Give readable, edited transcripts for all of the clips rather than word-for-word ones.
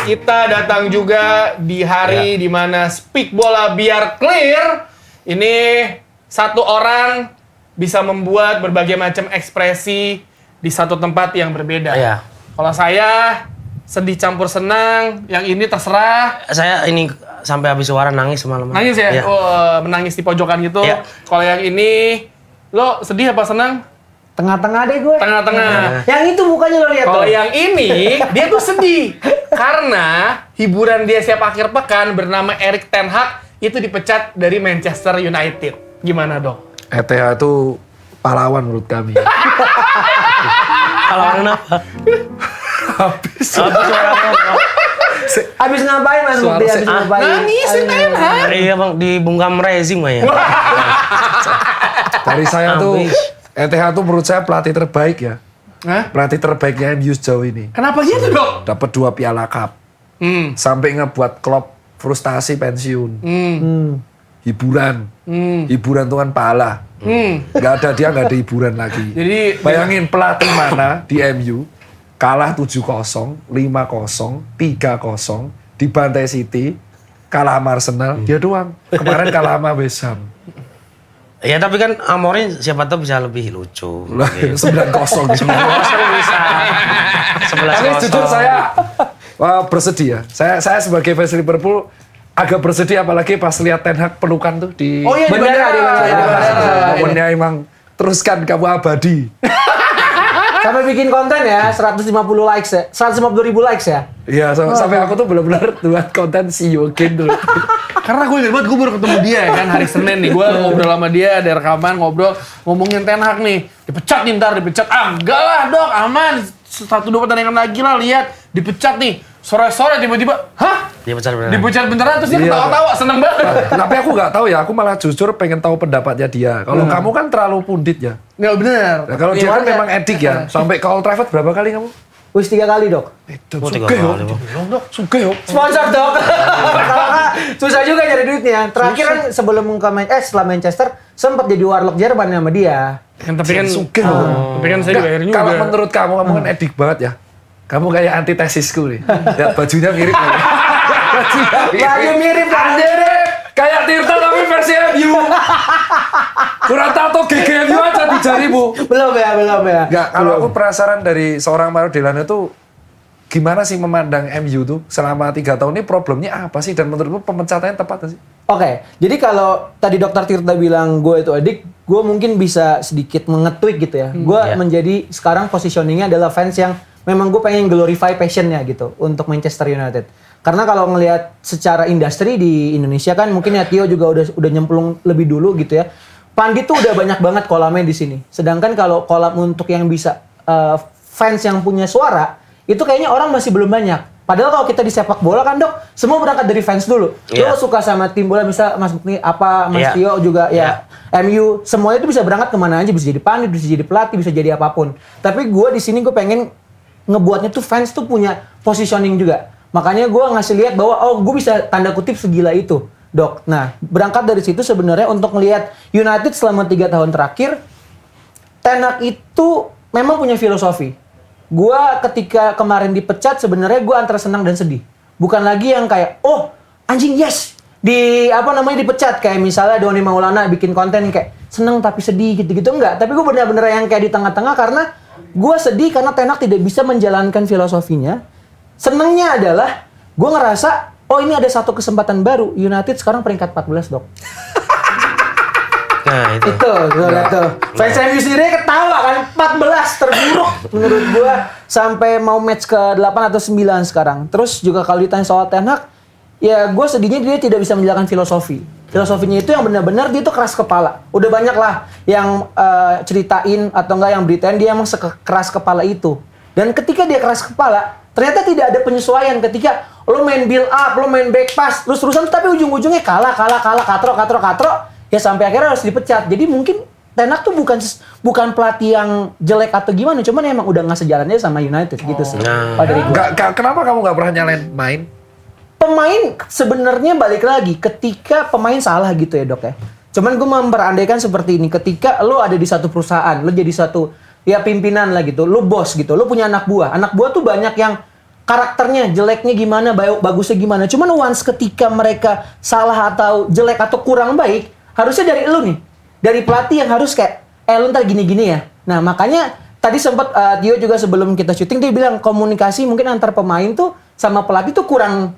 kita datang juga di hari di mana Speak Bola Biar Clear ini satu orang bisa membuat berbagai macam ekspresi di satu tempat yang berbeda. Iya. Kalau saya sedih campur senang, yang ini terserah. Saya ini sampai habis suara nangis semalam. Nangis ya? Iya. Oh, menangis di pojokan gitu. Iya. Kalau yang ini, lo sedih apa senang? Tengah-tengah deh gue. Tengah-tengah. Yang itu mukanya lo lihat Kalau tuh. yang ini, dia tuh sedih. Karena hiburan dia siap akhir pekan bernama Erik ten Hag itu dipecat dari Manchester United. Gimana dong? ETH itu pahlawan menurut kami. Kalau kenapa? Habis. Abis ngapain Mas Suara Mukti? Abis ngapain? Nangisin ten Hag. Iya bang, dibungkam rezim ya. Dari saya tuh, Habis. ETH tuh menurut saya pelatih terbaik ya. Hah? Pelatih terbaiknya MU sejauh ini. Kenapa gitu dong? Dapat 2 piala cup. Sampai ngebuat Klopp frustasi pensiun. Hiburan. Hiburan tuh kan pahala. Nggak ada dia, nggak ada hiburan lagi. Jadi Bayangin pelatih mana di MU kalah 7-0, 5-0, 3-0, dibantai City, kalah sama Arsenal, dia doang. Kemarin kalah sama West Ham. Ya tapi kan Amorim siapa tahu bisa lebih lucu. 9-0 gitu. Bisa. 11-0. Tapi jujur saya bersedih ya. Saya sebagai fans Liverpool agak bersedih apalagi pas lihat Ten Hag pelukan tuh di Oh iya, di bandara. Momennya emang teruskan kamu abadi. Sampai bikin konten ya, 150 likes ya. 150.000 likes ya. Iya, sampai aku tuh benar-benar buat konten see you again dulu. Karena gue ingat banget, gue baru ketemu dia ya kan hari Senin nih. Gue ngobrol sama dia, ada rekaman ngobrol, ngomongin Ten Hag nih. Dipecat nih ntar, dipecat. Enggak lah dok, aman. 1-2 pertandingan lagi lah, lihat. Dipecat nih. Sore-sore tiba-tiba, hah? Dipecat beneran. Dipecat beneran, terus dia Iya. ketawa-tawa, seneng banget. Tapi aku nggak tahu ya, aku malah jujur pengen tahu pendapatnya dia. Kalau kamu kan terlalu pundit ya. Nggak bener. Nah, kalau dia kan memang edik ya. Sampai ke Old Trafford berapa kali kamu? Wis 3 kali dok. Itu Oh, 3 sugih yo. kali, Bang. Sugih yo. Sponsor dok. Kalau nggak, susah juga nyari duitnya. Terakhir kan sebelum setelah Manchester sempat jadi warlock Jerman sama dia. Tapi kan, Sugih. tapi kan saya juga akhirnya Kalau juga. menurut kamu kan edik banget ya. Kamu kayak antitesisku nih. Ya bajunya mirip lagi. Baju mirip kan. Kayak Tirta tapi versi MU. Kurang tato GGMU aja di jarimu. Belum ya. Enggak, kalau aku penasaran dari seorang Mario Delano itu gimana sih memandang MU tuh selama 3 tahun ini problemnya apa sih dan menurutmu pemecatannya tepat nggak sih? Oke, jadi kalau tadi Dokter Tirta bilang gue itu adik, gue mungkin bisa sedikit mengetweak gitu ya. Gue menjadi sekarang positioningnya adalah fans yang memang gue pengen glorify passionnya gitu untuk Manchester United. Karena kalau ngelihat secara industri di Indonesia kan mungkin ya Tio juga udah nyemplung lebih dulu gitu ya. Pandit tuh udah banyak banget kolamnya di sini. Sedangkan kalau kolam untuk yang bisa fans yang punya suara itu kayaknya orang masih belum banyak. Padahal kalau kita di sepak bola kan dok, semua berangkat dari fans dulu. Lo suka sama tim bola, bisa Mas Mukni apa, Mas Tio juga ya, MU, semuanya itu bisa berangkat kemana aja, bisa jadi pandit, bisa jadi pelatih, bisa jadi apapun. Tapi gue di sini gue pengen ngebuatnya tuh fans tuh punya positioning juga. Makanya gue ngasih lihat bahwa oh gue bisa tanda kutip segila itu, dok. Nah berangkat dari situ sebenarnya untuk ngelihat United selama 3 tahun terakhir, Ten Hag itu memang punya filosofi. Gua ketika kemarin dipecat sebenarnya gua antara senang dan sedih. Bukan lagi yang kayak oh anjing yes dipecat kayak misalnya Doni Maulana bikin konten kayak seneng tapi sedih gitu-gitu enggak. Tapi gua benar-benar yang kayak di tengah-tengah karena gua sedih karena Ten Hag tidak bisa menjalankan filosofinya. Senengnya adalah gua ngerasa oh ini ada satu kesempatan baru. United sekarang peringkat 14 dok. Nah itu. Gue liat tuh. Fans MU sendiri ketawa kan, 14 terburuk menurut gue sampai mau match ke 8 atau 9 sekarang. Terus juga kalau ditanya soal Ten Hag, ya gue sedihnya dia tidak bisa menjalankan filosofi. Filosofinya itu yang benar-benar dia tuh keras kepala. Udah banyak lah yang ceritain atau enggak yang beritain dia emang sekeras kepala itu. Dan ketika dia keras kepala, ternyata tidak ada penyesuaian ketika lo main build up, lo main back pass, terus-terusan tapi ujung-ujungnya kalah, katro. Ya sampai akhirnya harus dipecat. Jadi mungkin Ten Hag tuh bukan pelatih yang jelek atau gimana, cuman emang udah nggak sejalannya sama United gitu sih. Dari gua. Kenapa kamu nggak pernah nyalain main? Pemain sebenarnya balik lagi ketika pemain salah gitu ya dok ya. Cuman gue memperandaikan seperti ini, ketika lo ada di satu perusahaan, lo jadi satu ya pimpinan lah gitu, lo bos gitu, lo punya anak buah tuh banyak yang karakternya, jeleknya gimana, bagusnya gimana. Cuman once ketika mereka salah atau jelek atau kurang baik, harusnya dari lu nih. Dari pelatih yang harus kayak, lu ntar gini-gini ya. Nah, makanya tadi sempat Tio juga sebelum kita syuting dia bilang komunikasi mungkin antar pemain tuh sama pelatih tuh kurang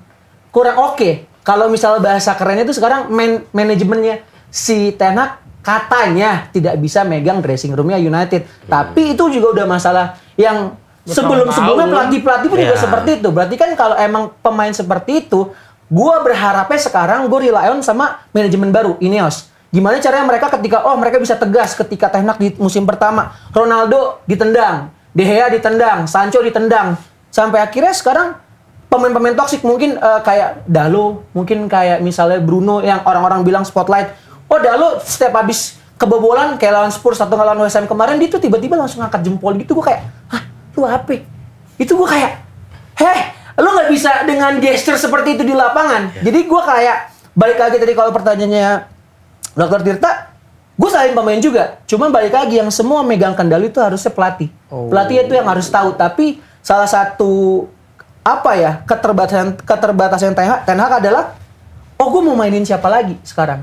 oke. Kalau misalnya bahasa kerennya tuh sekarang manajemennya si Ten Hag katanya tidak bisa megang dressing roomnya United. Tapi itu juga udah masalah yang sebelum-sebelumnya pelatih-pelatih pun juga seperti itu. Berarti kan kalau emang pemain seperti itu, gue berharapnya sekarang gue rely on sama manajemen baru, Ineos. Gimana caranya mereka ketika, mereka bisa tegas ketika Ten Hag di musim pertama. Ronaldo ditendang, De Gea ditendang, Sancho ditendang. Sampai akhirnya sekarang pemain-pemain toksik mungkin kayak Dalo, mungkin kayak misalnya Bruno yang orang-orang bilang spotlight. Dalo setiap habis kebobolan kayak lawan Spurs atau lawan West Ham kemarin, dia tuh tiba-tiba langsung ngangkat jempol gitu. Gue kayak, lu apa? Itu gue kayak, lu nggak bisa dengan gesture seperti itu di lapangan. Jadi gue kayak, balik lagi tadi kalau pertanyaannya Dr. Tirta, gue salahin pemain juga. Cuman balik lagi, yang semua megang kendali itu harusnya pelatih. Pelatih itu yang harus tahu. Tapi salah satu keterbatasan Ten Hag adalah, gue mau mainin siapa lagi sekarang?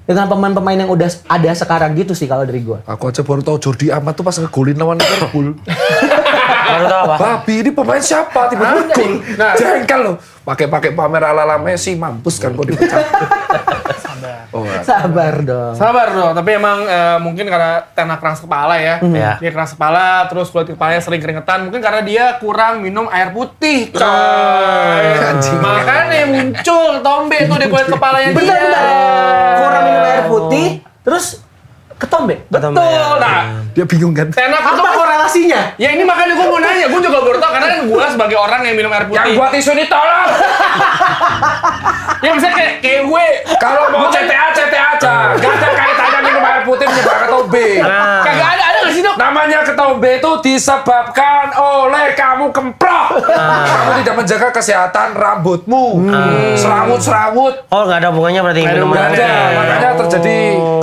Dengan pemain-pemain yang udah ada sekarang gitu sih kalau dari gue. Aku aja baru tahu Jordi Amat tuh pas ngegolin lawan Liverpool. Baru tahu apa? Babi, ini pemain siapa? Tiba-tiba gol. Nah. Jengkel loh. Pakai pamer ala-ala Messi, mampus kan kok dipecat. Sabar dong. Sabar dong, tapi emang mungkin karena Ten Hag keras kepala ya. Iya. Dia keras kepala, terus kulit kepalanya sering keringetan. Mungkin karena dia kurang minum air putih, coy. Anjing. Makanya muncul tombe tuh di kulit kepalanya dia. Bentar. Kurang minum air putih, terus ketombe. Ketombe, Betul. ya. Nah, Dia bingung kan? Ten Hag itu Apa korelasinya? ya ini makanya gue mau nanya, gue juga baru tau karena kan gue sebagai orang yang minum air putih. Yang buat isu ini tolong. Ya misalnya kayak gue Kalau mau CTA aja. Gak ada kaitannya minum air putih menyebabkan ketombe. kagak ada nggak sih dok? Namanya ketombe itu disebabkan oleh kamu kemprok. Kamu tidak menjaga kesehatan rambutmu. Serawut-serawut. Nggak ada hubungannya berarti minuman Nggak ada. putih. Makanya terjadi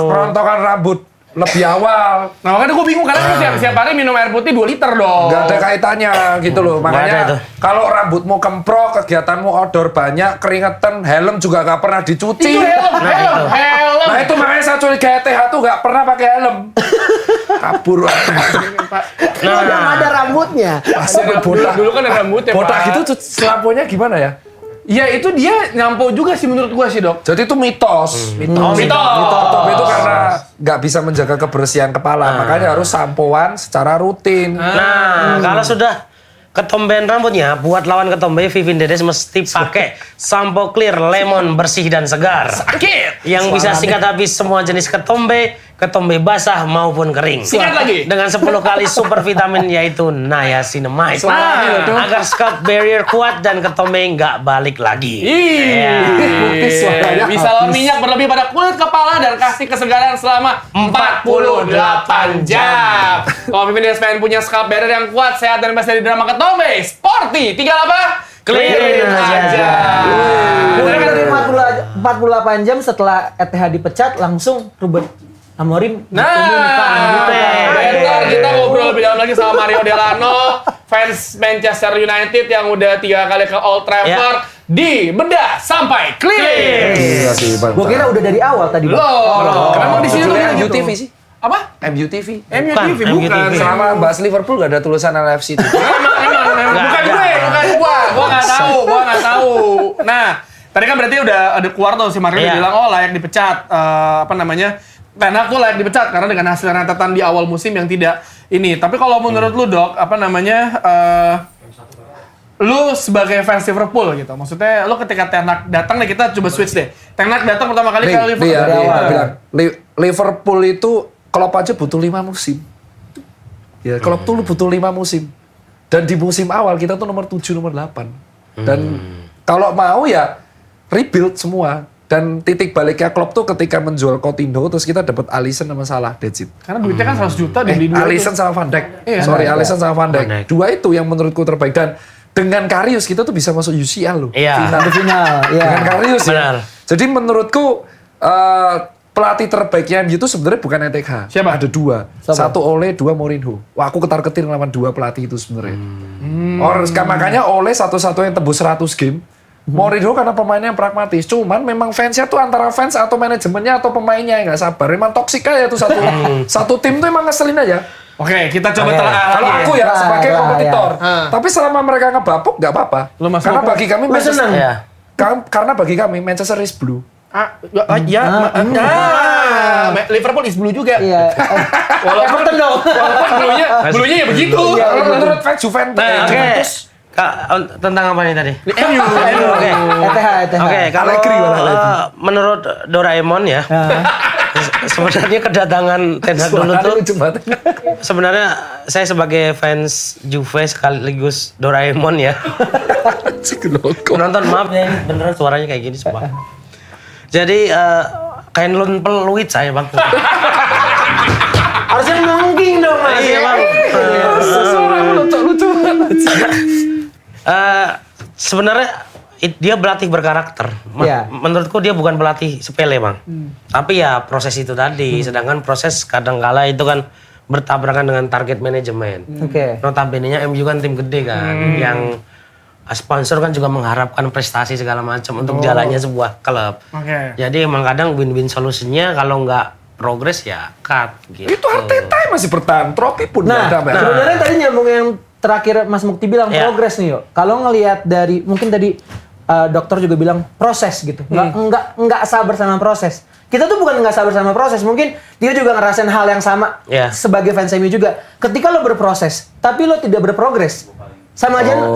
kerontokan rambut lebih awal. Nah makanya gue bingung karena siap hari minum air putih 2 liter dong. Nggak ada kaitannya gitu loh. Nggak ada itu. Makanya kalau rambutmu kemprok, kegiatanmu outdoor banyak, keringetan, helm juga nggak pernah dicuci. Itu helm. Nah itu makanya saya curiga ETH tuh nggak pernah pakai helm. Kabur. Yang ada rambutnya. Pasti botak. Dulu kan ada rambutnya, Botak Pak. gitu selampunya gimana ya? Ya itu dia nyampo juga sih menurut gua sih dok. Jadi itu mitos. Mitos. Ketombe itu karena nggak bisa menjaga kebersihan kepala, makanya harus sampoan secara rutin. Nah, kalau sudah ketombean rambutnya, buat lawan ketombe, Vivin Dedes mesti pakai sampo clear lemon bersih dan segar. Sakit. Yang bisa sikat habis semua jenis ketombe basah maupun kering. Sikat lagi. Dengan 10 kali super vitamin yaitu niacinamide. Nah. Agar scalp barrier kuat dan ketombe nggak balik lagi. Putih suaranya Bisa lawan minyak berlebih pada kulit kepala dan kasih kesegaran selama 48 jam. Kalau Vivin Dedes pengen punya scalp barrier yang kuat, sehat dan bebas dari drama ketombe, sporty, tinggal apa? Clearin aja. Mungkin dari 48 jam setelah ETH dipecat langsung Ruben Amorim Bentar kita ngobrol lebih dalam lagi sama Mario Delano, fans Manchester United yang udah 3 kali ke Old Trafford, di bedah sampai clear. Iya sih, Gue kira udah dari awal tadi. Bang. Loh, kenapa di sini tuh Judulnya gitu? MUTV sih. Apa? MUTV. MUTV bukan. MUTV. Selama bahas Liverpool gak ada tulisan LFC itu. Emang. Bukan gua nggak tahu. Nah, tadi kan berarti udah ada keluar tuh si Mario udah bilang layak dipecat. Ten Hag tuh layak dipecat karena dengan hasil rentetan di awal musim yang tidak ini. Tapi kalau menurut lu dok, lu sebagai fans Liverpool gitu, maksudnya lu ketika Ten Hag datang nih, kita coba switch deh. Ten Hag datang pertama kali ke Liverpool. Liverpool itu Klopp aja butuh 5 musim. Ya, Klopp tuh butuh 5 musim. Dan di musim awal kita tuh nomor 7, nomor 8. Dan kalau mau ya rebuild semua. Dan titik baliknya Klopp tuh ketika menjual Coutinho, terus kita dapat Alisson sama Salah, that's it. Karena duitnya kan 100 juta dibeli dua. Alisson sama Van Dijk. Iya. Alisson sama Van Dijk. Van Dijk. Dua itu yang menurutku terbaik. Dan dengan Karius kita tuh bisa masuk UCL loh. Iya. Final. Dengan Karius ya. Benar. Jadi menurutku pelatih terbaiknya MU itu sebenarnya bukan ETH. Siapa? Ada 2. Siapa? 1 Ole, 2 Mourinho. Wah, aku ketar-ketir lawan 2 pelatih itu sebenarnya. Makanya Ole satu-satunya yang tembus 100 game. Mourinho karena pemainnya yang pragmatis. Cuman memang fansnya tuh antara fans atau manajemennya atau pemainnya yang nggak sabar. Memang toksik aja tuh satu tim tuh emang ngeselin aja. Oke, kita coba Oke. telah Kalau lagi. aku ya sebagai ya. kompetitor. Ah. Tapi selama mereka ngebapuk nggak apa-apa. Lu masuk Karena apa? bagi kami Lu seneng? Iya. Karena bagi kami Manchester is blue. Liverpool is blue juga. Iya. Everton dong. Bluenya ya begitu. Iya, Kalau iya. menurut fans Juventus, Nah, Oke. Juventus. Kak, tentang apa nih tadi? MU. Oke. ETH. Oke, kalau Allegri malah Allegri. menurut Doraemon ya, sebenarnya kedatangan Ten Hag dulu suaranya tuh lucu banget. sebenarnya saya sebagai fans Juve sekaligus Doraemon ya. Penonton maaf ya, ini beneran suaranya kayak gini semua. Jadi kain lun peluit saya bang. Harusnya nongking dong mas. Iya bang. Lucu banget. Sebenarnya dia berlatih berkarakter. Iya. Menurutku dia bukan pelatih sepele bang. Tapi ya proses itu tadi. Sedangkan proses kadangkala itu kan bertabrakan dengan target manajemen. Oke. Notabene-nya MU kan tim gede kan, yang sponsor kan juga mengharapkan prestasi segala macam untuk jalannya sebuah klub. Oke. Jadi emang kadang win-win solusinya kalau nggak progres ya cut gitu. Itu Arteta masih bertahan, trofi pun nggak ada. Mbak. Sebenarnya tadi nyambung yang terakhir Mas Mukti bilang Iya. progres nih yuk. Kalau ngelihat dari mungkin tadi dokter juga bilang proses gitu. Nggak sabar sama proses. Kita tuh bukan nggak sabar sama proses. Mungkin dia juga ngerasain hal yang sama Iya. sebagai fans MU juga. Ketika lo berproses, tapi lo tidak berprogres. Sama aja nol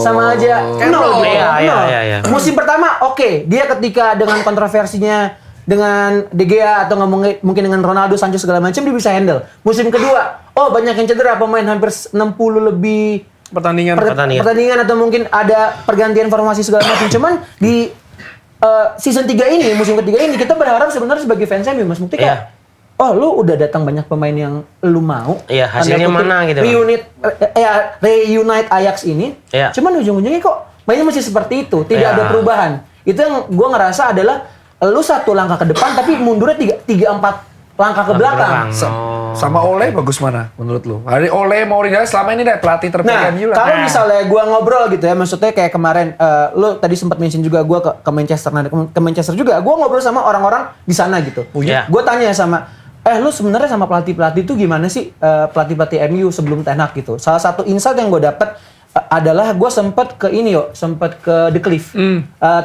gitu. Iya. Musim pertama oke, dia ketika dengan kontroversinya dengan De Gea atau mungkin dengan Ronaldo, Sancho segala macam dia bisa handle. Musim kedua, banyak yang cedera, pemain hampir 60 lebih Pertandingan. pertandingan atau mungkin ada pergantian formasi segala macam. Cuman di season 3 ini, musim ketiga ini kita berharap sebenarnya sebagai fans MU Mas Mukti kayak lu udah datang banyak pemain yang lu mau. Iya, hasilnya Tanda kutip, mana gitu, Bang. reunite Ajax ini. Iya. Cuman ujung-ujungnya kok mainnya masih seperti itu, tidak Iya. ada perubahan. Itu yang gua ngerasa adalah lu 1 langkah ke depan tapi mundurnya 3-4 langkah ke belakang. Sama Ole bagus mana menurut lu? Hari Ole Mourinho selama ini deh pelatih terbaik Nah, MU lah. kalau misalnya gua ngobrol gitu ya, maksudnya kayak kemarin lu tadi sempat mention juga gua ke Manchester, ke Manchester juga, gua ngobrol sama orang-orang di sana gitu. iya? Gua tanya sama lu sebenarnya sama pelatih-pelatih itu gimana sih pelatih-pelatih MU sebelum Ten Hag gitu. Salah satu insight yang gue dapet adalah gue sempet ke The Cliff,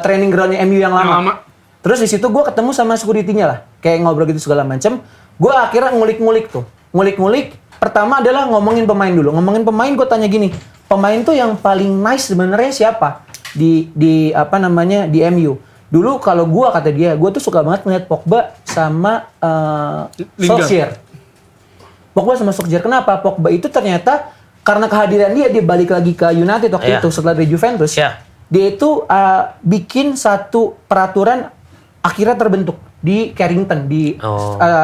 training groundnya MU yang lama. Terus di situ gue ketemu sama security-nya lah, kayak ngobrol gitu segala macam. Gue akhirnya ngulik-ngulik. Pertama adalah ngomongin pemain dulu. Ngomongin pemain gue tanya gini, pemain tuh yang paling nice sebenarnya siapa di MU? Dulu kalau kata dia, gue tuh suka banget ngeliat Pogba sama Solskjaer. Pogba sama Solskjaer. Kenapa? Pogba itu ternyata karena kehadiran dia balik lagi ke United waktu itu setelah dari Juventus. Iya. Dia itu bikin satu peraturan akhirnya terbentuk di Carrington di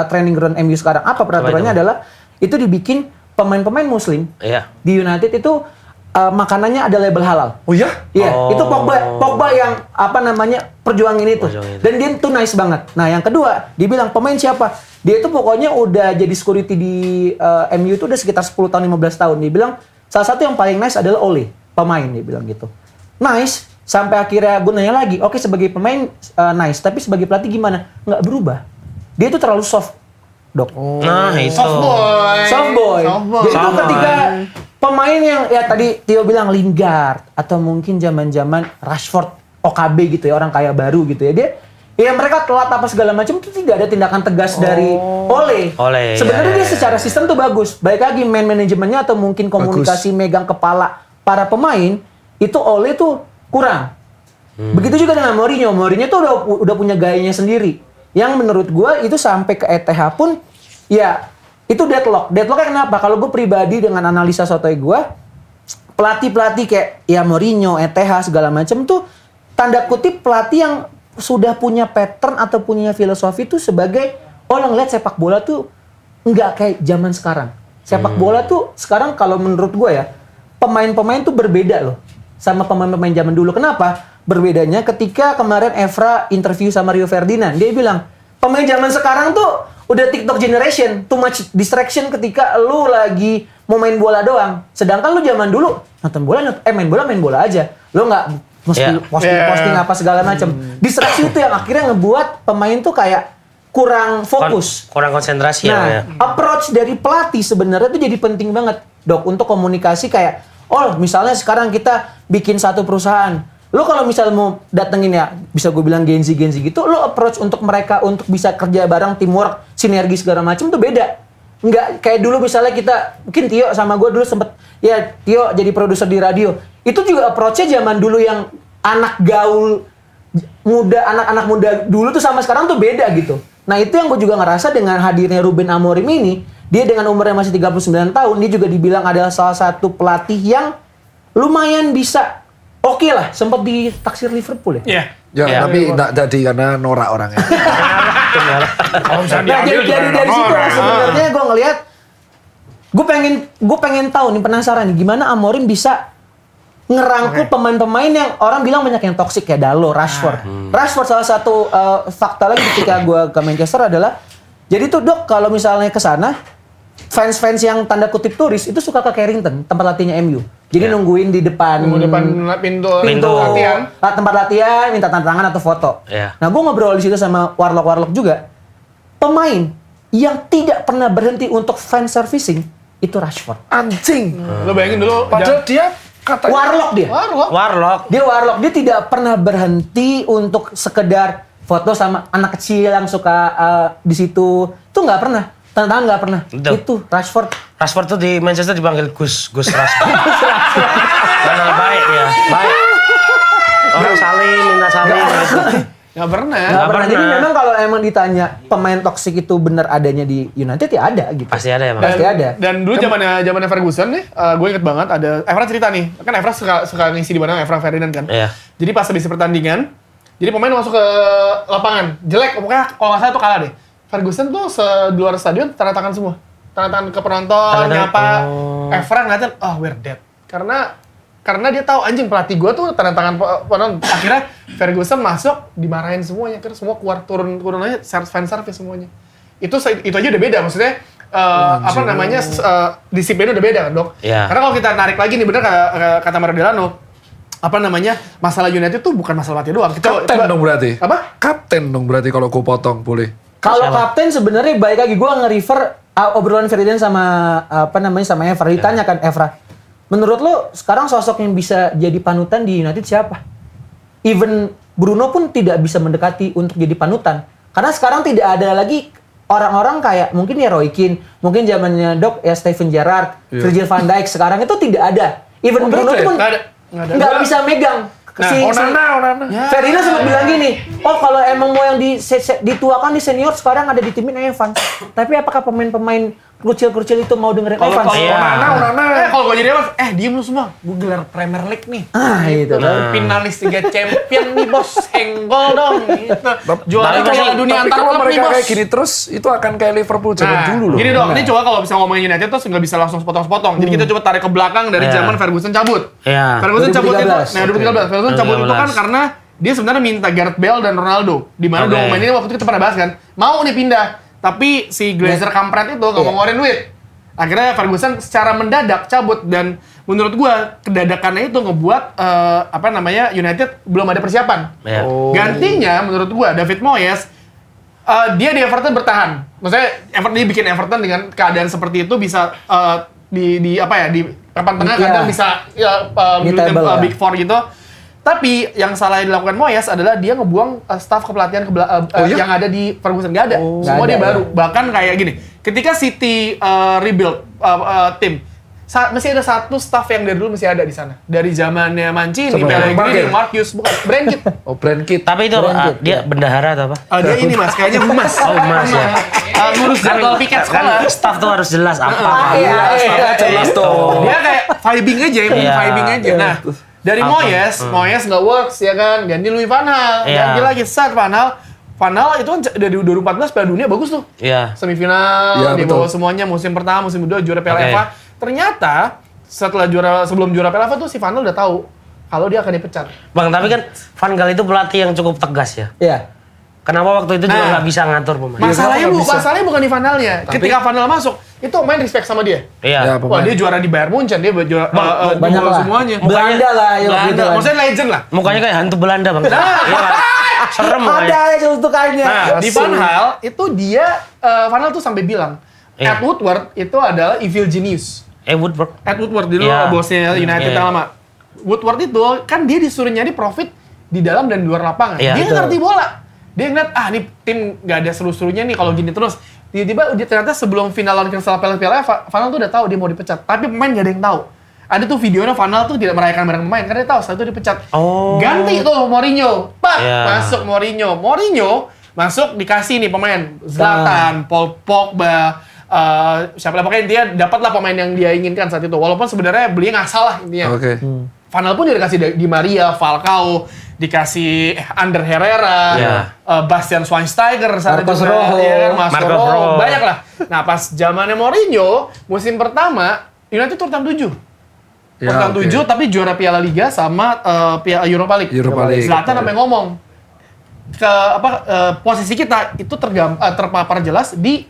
training ground MU sekarang. Apa peraturannya adalah itu dibikin pemain-pemain Muslim di United itu makanannya ada label halal. Oh iya? Iya, itu Pogba yang perjuangin itu. Dan dia tuh nice banget. Nah, yang kedua, dia bilang pemain siapa? Dia itu pokoknya udah jadi security di MU itu udah sekitar 10 tahun 15 tahun. Dia bilang salah satu yang paling nice adalah Ole, pemain dia bilang gitu. Nice sampai akhirnya gue nanya lagi, oke sebagai pemain nice, tapi sebagai pelatih gimana? Nggak berubah. Dia itu terlalu soft, Dok. Nah, itu. Soft boy. Jadi itu ketika pemain yang ya tadi Tio bilang Lingard atau mungkin zaman-zaman Rashford, OKB gitu ya, orang kaya baru gitu ya. Dia mereka telat apa segala macam itu tidak ada tindakan tegas dari Ole. Sebenarnya dia secara sistem tuh bagus. Baik lagi manajemennya atau mungkin komunikasi megang kepala para pemain itu Ole tuh kurang. Begitu juga dengan Mourinho. Mourinho tuh udah punya gayanya sendiri. Yang menurut gue itu sampai ke ETH pun ya itu deadlock. Deadlocknya kenapa? Kalau gue pribadi dengan analisa sotoy gue, pelatih-pelatih kayak ya Mourinho, ETH segala macam tuh tanda kutip pelatih yang sudah punya pattern atau punya filosofi tuh sebagai ngeliat sepak bola tuh nggak kayak zaman sekarang. Sepak bola tuh sekarang kalau menurut gue ya pemain-pemain tuh berbeda loh sama pemain-pemain zaman dulu. Kenapa? Berbedanya ketika kemarin Evra interview sama Rio Ferdinand, dia bilang pemain zaman sekarang tuh udah TikTok generation, too much distraction ketika lu lagi mau main bola doang. Sedangkan lu zaman dulu nonton bola, main bola aja. Lu nggak mesti posting apa segala macam. Distraksi itu yang akhirnya ngebuat pemain tuh kayak kurang fokus. Kurang konsentrasi ya. Approach dari pelatih sebenarnya tuh jadi penting banget, Dok, untuk komunikasi kayak, misalnya sekarang kita bikin satu perusahaan. Lo kalau misal mau datengin ya, bisa gue bilang Gen Z gitu, lo approach untuk mereka untuk bisa kerja bareng, teamwork, sinergi segala macam tuh beda. Nggak kayak dulu misalnya kita, mungkin Tio sama gue dulu sempet, ya Tio jadi produser di radio. Itu juga approach-nya zaman dulu yang anak gaul muda, anak-anak muda dulu tuh sama sekarang tuh beda gitu. Nah itu yang gue juga ngerasa dengan hadirnya Ruben Amorim ini, dia dengan umurnya masih 39 tahun, dia juga dibilang adalah salah satu pelatih yang lumayan bisa oke lah, sempat ditaksir Liverpool ya. Ya, tapi enggak jadi karena norak orangnya. Kalau misalnya Nah, diambil juga dari situ lah sebenarnya gue ngelihat, gue pengen tahu nih, penasaran nih gimana Amorim bisa ngerangkul pemain-pemain yang orang bilang banyak yang toksik kayak Dalot, Rashford. Rashford salah satu fakta lagi ketika gue ke Manchester adalah, jadi tuh Dok kalau misalnya ke sana, fans-fans yang tanda kutip turis itu suka ke Carrington, tempat latihnya MU. Jadi nungguin di depan pintu latihan. tempat latihan, minta tanda tangan atau foto. Iya. Nah, gue ngobrol di situ sama warlock juga. Pemain yang tidak pernah berhenti untuk fan servicing itu Rashford. Anjing. Lo bayangin dulu. Padahal dia katanya Warlock dia. Warlock. Dia warlock. Dia tidak pernah berhenti untuk sekedar foto sama anak kecil yang suka di situ. Itu nggak pernah. Tanda tangan nggak pernah. Betul. Itu Rashford. Rashford tuh di Manchester dipanggil Gus Rashford. Karena baik ya, baik. Orang minta saling. Nggak pernah. Nggak pernah. Jadi pernah. memang kalau emang ditanya pemain toksik itu benar adanya di United ya ada gitu. Pasti ada ya, Bang. Pasti ada. Dan dulu zamannya Ferguson nih, gue inget banget ada Evra cerita nih. Kan Evra suka ngisi di mana Evra Ferdinand kan. Iya. Jadi pas habis pertandingan, jadi pemain masuk ke lapangan. Jelek, pokoknya kalau nggak salah tuh kalah deh. Ferguson tuh di luar stadion tanda tangan semua. Tanda tangan ke penonton, nyapa. Evra ngeliatin, we're dead. Karena dia tahu anjing pelatih gue tuh tanda tangan penonton. Akhirnya Ferguson masuk, dimarahin semuanya. Akhirnya semua keluar turun aja fan service semuanya. Itu aja udah beda, maksudnya disiplinnya udah beda kan, Dok? Iya. Karena kalau kita narik lagi nih, bener kata Maradona, masalah United tuh bukan masalah pelatih doang. Kapten dong berarti. Apa? Kapten dong berarti kalau gue potong, boleh. Kalau kapten sebenarnya baik lagi, gue nge-refer obrolan Ferdinand sama sama Evra. Ditanya kan Evra, menurut lo sekarang sosok yang bisa jadi panutan di United siapa? Even Bruno pun tidak bisa mendekati untuk jadi panutan. Karena sekarang tidak ada lagi orang-orang kayak mungkin ya Roy Keane, mungkin zamannya Dok ya Steven Gerrard, Virgil van Dijk, sekarang itu tidak ada. Even Bruno pun nggak bisa megang. Onana. Ferdinand sempat bilang gini, kalau emang mau yang dituakan di senior sekarang ada di timin Evans. Tapi apakah pemain-pemain krucial itu mau dengerin Evans? Onana. Kalau gue jadi Evans, diem lu semua. Gue gelar Premier League nih. Itu kan. Finalis 3 champion nih bos, senggol dong. Gitu. Juara Piala Dunia Tapi antar kalau klub nih mereka bos. kayak gini terus, itu akan kayak Liverpool zaman dulu loh. Gini dong, ini coba kalau bisa ngomongin United tuh nggak bisa langsung sepotong-sepotong. Jadi kita coba tarik ke belakang dari zaman Ferguson cabut. Iya. Ferguson cabut itu, 2013. Ferguson cabut itu kan karena dia sebenarnya minta Gareth Bale dan Ronaldo. Di mana dua pemain ini waktu itu kita pernah bahas kan, mau nih pindah. Tapi si Glazer kampret itu nggak mau ngeluarin duit. Akhirnya Ferguson secara mendadak cabut, dan menurut gua kedadakannya itu ngebuat United belum ada persiapan. Iya. Gantinya menurut gua David Moyes dia di Everton bertahan. Maksudnya dia bikin Everton dengan keadaan seperti itu bisa di papan tengah kadang bisa Big Four gitu. Tapi yang salah yang dilakukan Moyes adalah dia ngebuang staf kepelatihan yang ada di Ferguson. Nggak ada. Semua dia baru. Bahkan kayak gini, ketika City rebuild tim, masih ada satu staf yang dari dulu masih ada di sana. Dari zamannya Mancini, Pellegrini, Marcus, bukan Brandkit. Brandkit. Tapi itu dia bendahara atau apa? Dia ini mas, kayaknya humas. Humas ya. Ngurus jadwal piket sekolah. Staff tuh harus jelas apa. Iya. Jelas tuh. Dia kayak vibing aja, vibing aja. Nah, dari Moyes nggak works ya kan, ganti Louis van Gaal, ganti lagi Van Gaal itu kan dari 2014 Piala Dunia bagus tuh. Iya. Semifinal di bawah semuanya, musim pertama, musim kedua juara Piala FA. Ternyata sebelum juara Piala FA tuh si Van Gaal udah tahu kalau dia akan dipecat. Bang, tapi kan Van Gaal itu pelatih yang cukup tegas ya. Iya. Kenapa waktu itu juga nggak bisa ngatur pemain? Masalahnya bukan di finalnya. Ketika final masuk, itu main respect sama dia. Iya. Wah, dia juara di Bayern Munchen, dia juara banyak lah. semuanya. Belanda lah, ya Belanda, gitu kan. maksudnya legend lah. Mukanya kayak hantu Belanda, Bang. Iya, kan? Serem Ada mukanya. aja celutukannya. Nah, di Van Gaal itu dia Van Gaal tuh sampai bilang, Iya. Ed Woodward itu adalah evil genius. Woodward. Ed Woodward dulu Iya. bosnya United yang lama. Woodward itu kan dia disuruh nyari profit di dalam dan di luar lapangan. Iya. Dia Betul. ngerti bola. Dia ngeliat, nih tim nggak ada seru-serunya nih kalau gini terus. Tiba-tiba dia ternyata sebelum final lawan Crystal Palace Piala FA, Van Gaal tuh udah tahu dia mau dipecat. Tapi pemain nggak ada yang tahu. Ada tuh videonya Van Gaal tuh tidak merayakan bareng pemain karena dia tahu setelah itu dipecat. Oh. Ganti tuh Mourinho. Iya. Masuk Mourinho. Mourinho masuk dikasih nih pemain Zlatan, Paul Pogba, siapa lah pokoknya dia dapatlah pemain yang dia inginkan saat itu. Walaupun sebenarnya belinya nggak salah intinya. Oke. Van Gaal pun juga dikasih Di Maria, Falcao, dikasih Ander Herrera, Iya. Bastian Schweinsteiger, saat Marcos itu, Rojo. ya kan, Marcos Marcos Rojo, Rojo. banyak lah. Nah pas zamannya Mourinho, musim pertama United urutan 7. Ya, Urutan oke. 7 tapi juara Piala Liga sama Piala Europa League. Europa League. Zlatan sampai ngomong posisi kita itu terpapar jelas di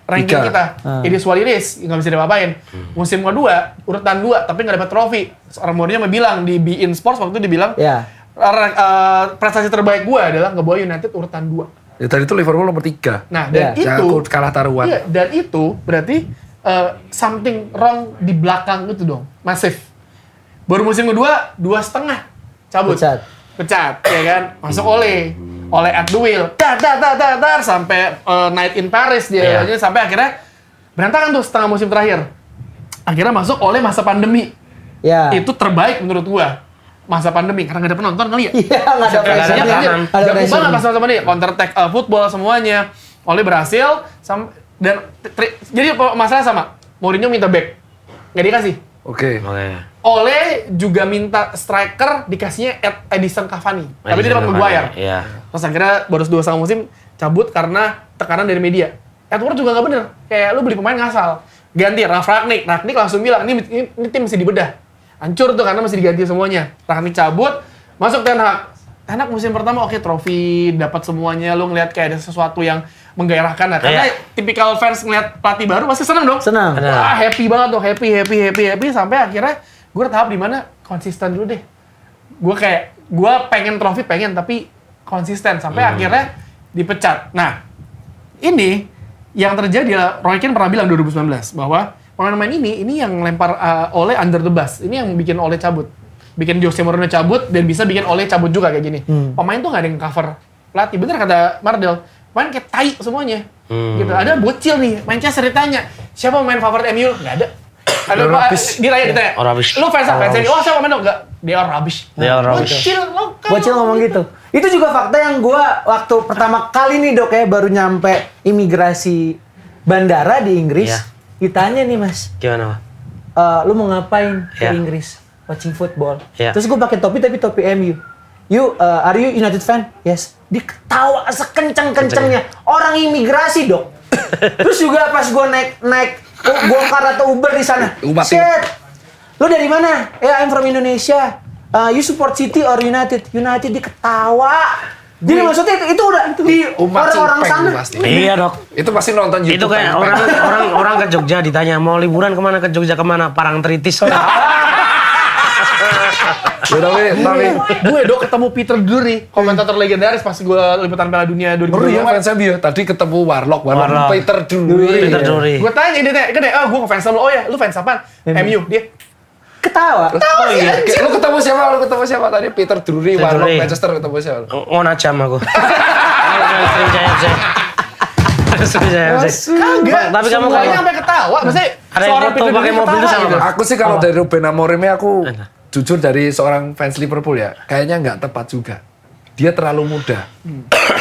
ranking Liga. kita. Ini Suarez nggak bisa diapa-apain. Musim kedua urutan 2 tapi nggak dapat trofi. Seorang Mourinho bilang di Bein Sports waktu itu dibilang Ya. prestasi terbaik gue adalah ngebawa United urutan 2. Ya, tadi itu Liverpool nomor 3. Nah, dan Ya. itu Aku kalah taruhan. iya, dan itu berarti something wrong di belakang itu dong. Masif. Baru musim kedua 2,5 cabut. Pecat, ya kan? Masuk oleh at the wheel. Dar sampai night in Paris dia. Iya. Sampai akhirnya berantakan tuh setengah musim terakhir. Akhirnya masuk oleh masa pandemi. Ya. Itu terbaik menurut gua. Masa pandemi karena nggak ada penonton kali ya. Iya, nggak ada Sebenarnya pressure. kan, Ada jago pressure. banget pas masa pandemi. Counter attack football semuanya. Oleh berhasil dan jadi masalah sama. Mourinho minta back. Nggak dikasih. Oke. Oleh juga minta striker dikasihnya Edison Cavani. Tapi dia dapat Maguire. Iya. Terus akhirnya baru 2,5 musim cabut karena tekanan dari media. Edward juga nggak bener. Kayak lu beli pemain ngasal. Ganti Ralf Rangnick. Rangnick langsung bilang, ini tim mesti dibedah. Hancur tuh karena mesti diganti semuanya. Rangnick cabut, masuk Ten Hag. Ten Hag musim pertama oke trofi, dapat semuanya. Lu ngeliat kayak ada sesuatu yang menggairahkan. Nah, karena tipikal fans ngeliat pelatih baru pasti seneng dong. Senang. Wah, happy banget tuh. Happy. Sampai akhirnya gue tahap di mana konsisten dulu deh. Gue pengen trofi, tapi konsisten. Sampai akhirnya dipecat. Nah, ini yang terjadi, Roy Keane pernah bilang 2019 bahwa pemain-pemain ini yang lempar Ole under the bus. Ini yang bikin Ole cabut. Bikin Jose Mourinho cabut dan bisa bikin Ole cabut juga kayak gini. Pemain tuh nggak ada yang cover pelatih. Bener kata Mardel, pemain kayak tai semuanya. Gitu. Ada bocil nih, Manchester ditanya, siapa pemain favorit MU? Nggak ada. Ada ditanya. Oh, rubbish. Lu fans apa? Fans MU? Oh, siapa pemain lo? Nggak. Dia rubbish. They are rubbish. Bocil, lo kan. Bocil ngomong gitu. Itu juga fakta yang gua waktu pertama kali nih Dok ya baru nyampe imigrasi bandara di Inggris. Iya. Ditanya nih Mas, Gimana, Pak? lu mau ngapain ke Iya. Inggris? Watching football. Iya. Terus gue pakai topi tapi topi MU. Are you United fan? Yes. Dia ketawa sekencang-kencangnya. Orang imigrasi Dok. Terus juga pas gue naik Gokar atau Uber di sana. Shit. Lu dari mana? I'm from Indonesia. You support City or United? United. Dia ketawa. Jadi maksudnya itu udah di Umat orang-orang Cupeng sana. pasti. Iya, Dok. Itu pasti nonton YouTube. Itu kayak orang ke Jogja ditanya mau liburan kemana, ke Jogja kemana, Parangtritis. Ya, tapi Gue ketemu Peter Drury, komentator legendaris pas gue liputan Piala Dunia 2022. Ngeri ya fans MU. Tadi ketemu Warlock Peter Peter Drury. Gue tanya dia tanya, gue ngefans sama lo. Oh ya, lu fans apa? MU. Dia Ketawa. Oh iya. Lu ketemu siapa tadi? Peter Drury, Peter Warlock Drury. Manchester ketemu siapa? Ngonacam aku. Sering saya. kagak. Tapi kamu semuanya kalau sampai ketawa. Maksudnya ada yang seorang foto Peter pakai Drury mobil itu ketawa sama. gitu. Aku sih kalau dari Ruben Amorim aku jujur dari seorang fans Liverpool ya, kayaknya nggak tepat juga. Dia terlalu muda.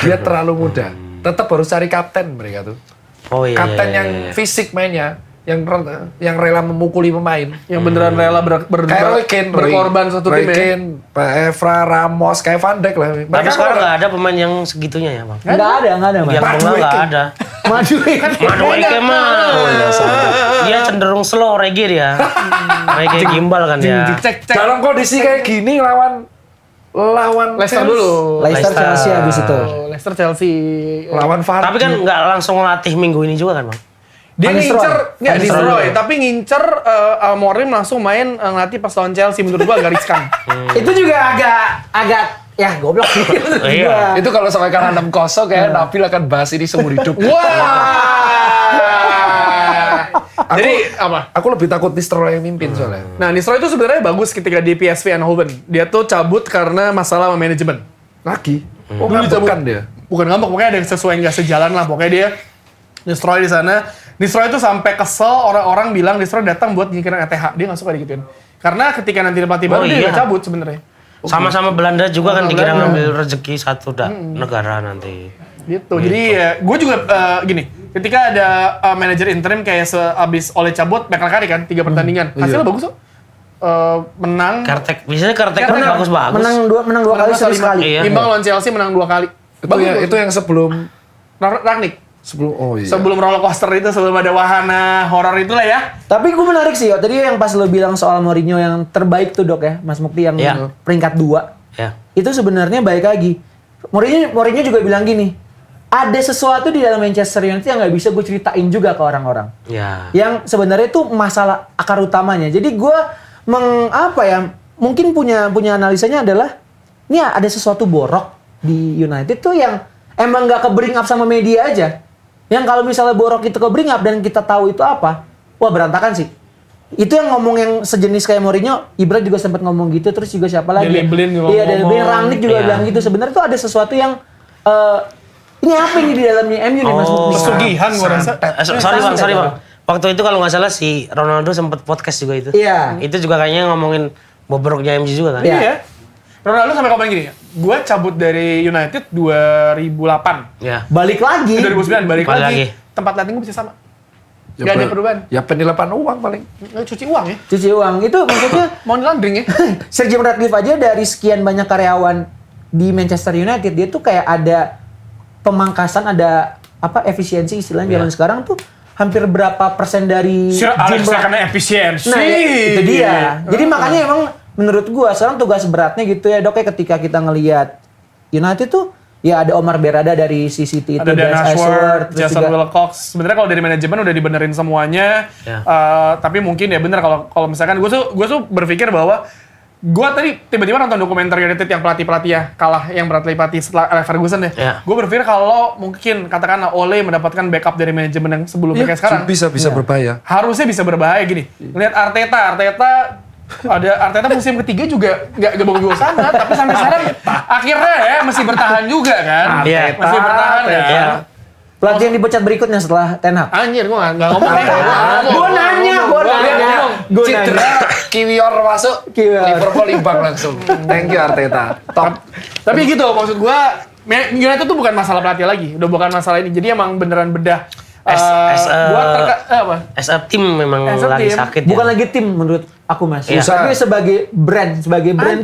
Dia terlalu muda. Tetap harus cari kapten mereka tuh. Oh iya. Kapten iya, yang iya. fisik mainnya, yang rela memukuli pemain. Yang beneran rela Kayak Roy Keane, berkorban satu tim Roy ya. Keane, Pak Evra, Ramos, kayak Van Dijk lah. Tapi sekarang nggak ada pemain yang segitunya ya, Bang. Nggak ada Mas. Yang bunga nggak ada. Madu Eke mah. Dia cenderung slow reggae dia. Reggae gimbal kan dia. Cek. Dalam kondisi kayak gini lawan lawan Leicester Chelsea. dulu. Leicester Chelsea habis itu. Leicester Chelsea. Lawan Vardy. Tapi kan nggak langsung latih minggu ini juga kan, Bang? Dia Van Nistelrooy. ngincer, nggak Van Nistelrooy. Nistelrooy, tapi ngincer Amorim langsung main ngelatih pas lawan Chelsea. Menurut gua agak riskan. Itu juga agak ya goblok sih. menurut Iya. gua. Itu kalau sampai kalah 6-0 kayak Nabil akan bahas ini seumur hidup. Jadi apa? Aku lebih takut Nistelrooy yang mimpin soalnya. Nah, Nistelrooy itu sebenarnya bagus ketika di PSV Eindhoven. Dia tuh cabut karena masalah sama manajemen. Lagi. Oh, Dulu ngambek kan cabut. dia. Bukan ngambek, pokoknya ada yang sesuai nggak sejalan lah. Pokoknya dia Nistelrooy di sana. Nistelrooy itu sampai kesel orang-orang bilang Nistelrooy datang buat nyingkirin ETH. Dia nggak suka digituin. Karena ketika nanti pelatih baru dia iya. udah cabut sebenarnya. Sama-sama Belanda juga kan Sama dikira Belanda. ngambil rezeki satu negara nanti. Gitu. Jadi ya, gue juga gini. Ketika ada manajer interim kayak abis oleh cabut, Kari kan 3 pertandingan. Hasilnya bagus kok. Menang. Biasanya Kartek kan Kartek bagus-bagus. Menang dua kali seri sekali. Iya. Imbang lawan Chelsea menang 2 kali. Itu yang sebelum Ragnik. iya. Sebelum roller coaster itu, sebelum ada wahana horor itulah ya. Tapi gue menarik sih, Yo. Tadi yang pas lo bilang soal Mourinho yang terbaik tuh Dok ya, Mas Mukti yang Iya. peringkat 2. Ya. Itu sebenarnya baik lagi. Mourinho juga bilang gini, ada sesuatu di dalam Manchester United yang nggak bisa gue ceritain juga ke orang-orang. Ya. Yang sebenarnya itu masalah akar utamanya. Jadi gue mungkin punya analisanya adalah ini ada sesuatu borok di United tuh yang emang nggak ke-bring up sama media aja. Yang kalau misalnya borok itu ke-bring up dan kita tahu itu apa, wah berantakan sih. Itu yang ngomong yang sejenis kayak Mourinho, Ibra juga sempat ngomong gitu, terus juga siapa lagi? Daley Blind juga Iya, Daley ngomong. Blind, Rangnick juga Iya. bilang gitu. Sebenarnya tuh ada sesuatu yang ini apa ini di dalamnya MU nih Mas Mukti? Pesugihan gue rasa. Sorry bang. Waktu itu kalau nggak salah si Ronaldo sempat podcast juga itu. Iya. Itu juga kayaknya ngomongin bobroknya MU juga kan. Iya. Iya. Ronaldo sampai komen gini, gue cabut dari United 2008. Ya. Balik lagi. 2009 balik Balik lagi. lagi. Tempat latih gue bisa sama. Gak ada perubahan. Ya penilaian uang paling. Cuci uang ya. Cuci uang. Itu maksudnya Money laundering ya. Sir Jim Ratcliffe aja dari sekian banyak karyawan di Manchester United, dia tuh kayak ada pemangkasan, ada efisiensi istilahnya zaman sekarang tuh hampir berapa persen dari Sir Alex jumlah. karena efisiensi. Nah, itu dia. Jadi makanya emang menurut gua sekarang tugas beratnya gitu ya, Dok, ya ketika kita ngelihat United tuh ya ada Omar Berada dari CCT itu, Ada Dan Ashworth, terus Jason juga Wilcox. Sebenarnya kalau dari manajemen udah dibenerin semuanya. Ya. Tapi mungkin ya bener kalau misalkan gue tuh berpikir bahwa gue tadi tiba-tiba nonton dokumenter United yang pelatih ya kalah, yang pelatih setelah Alex Ferguson ya. Ya. Gue berpikir kalau mungkin katakanlah Ole mendapatkan backup dari manajemen yang sebelumnya kayak sekarang, Bisa berbahaya. harusnya bisa berbahaya gini. Lihat Arteta musim ketiga juga nggak bagus banget, tapi sampai sekarang akhirnya ya masih bertahan juga kan. Iya. Masih bertahan ya. Iya. pelatih yang dipecat berikutnya setelah Ten Hag. Anjir, gue nggak ngomong. Gue nanya. Cedera, Kiwior masuk, Kiwior. Liverpool imbang langsung. Thank you Arteta. Top. Tapi gitu, maksud gue, United tuh bukan masalah pelatih lagi, udah bukan masalah ini. Jadi emang beneran bedah. As a team memang As a lagi team. sakit Bukan ya. lagi tim menurut aku, Mas. Iya. Tapi sebagai brand tuh Brand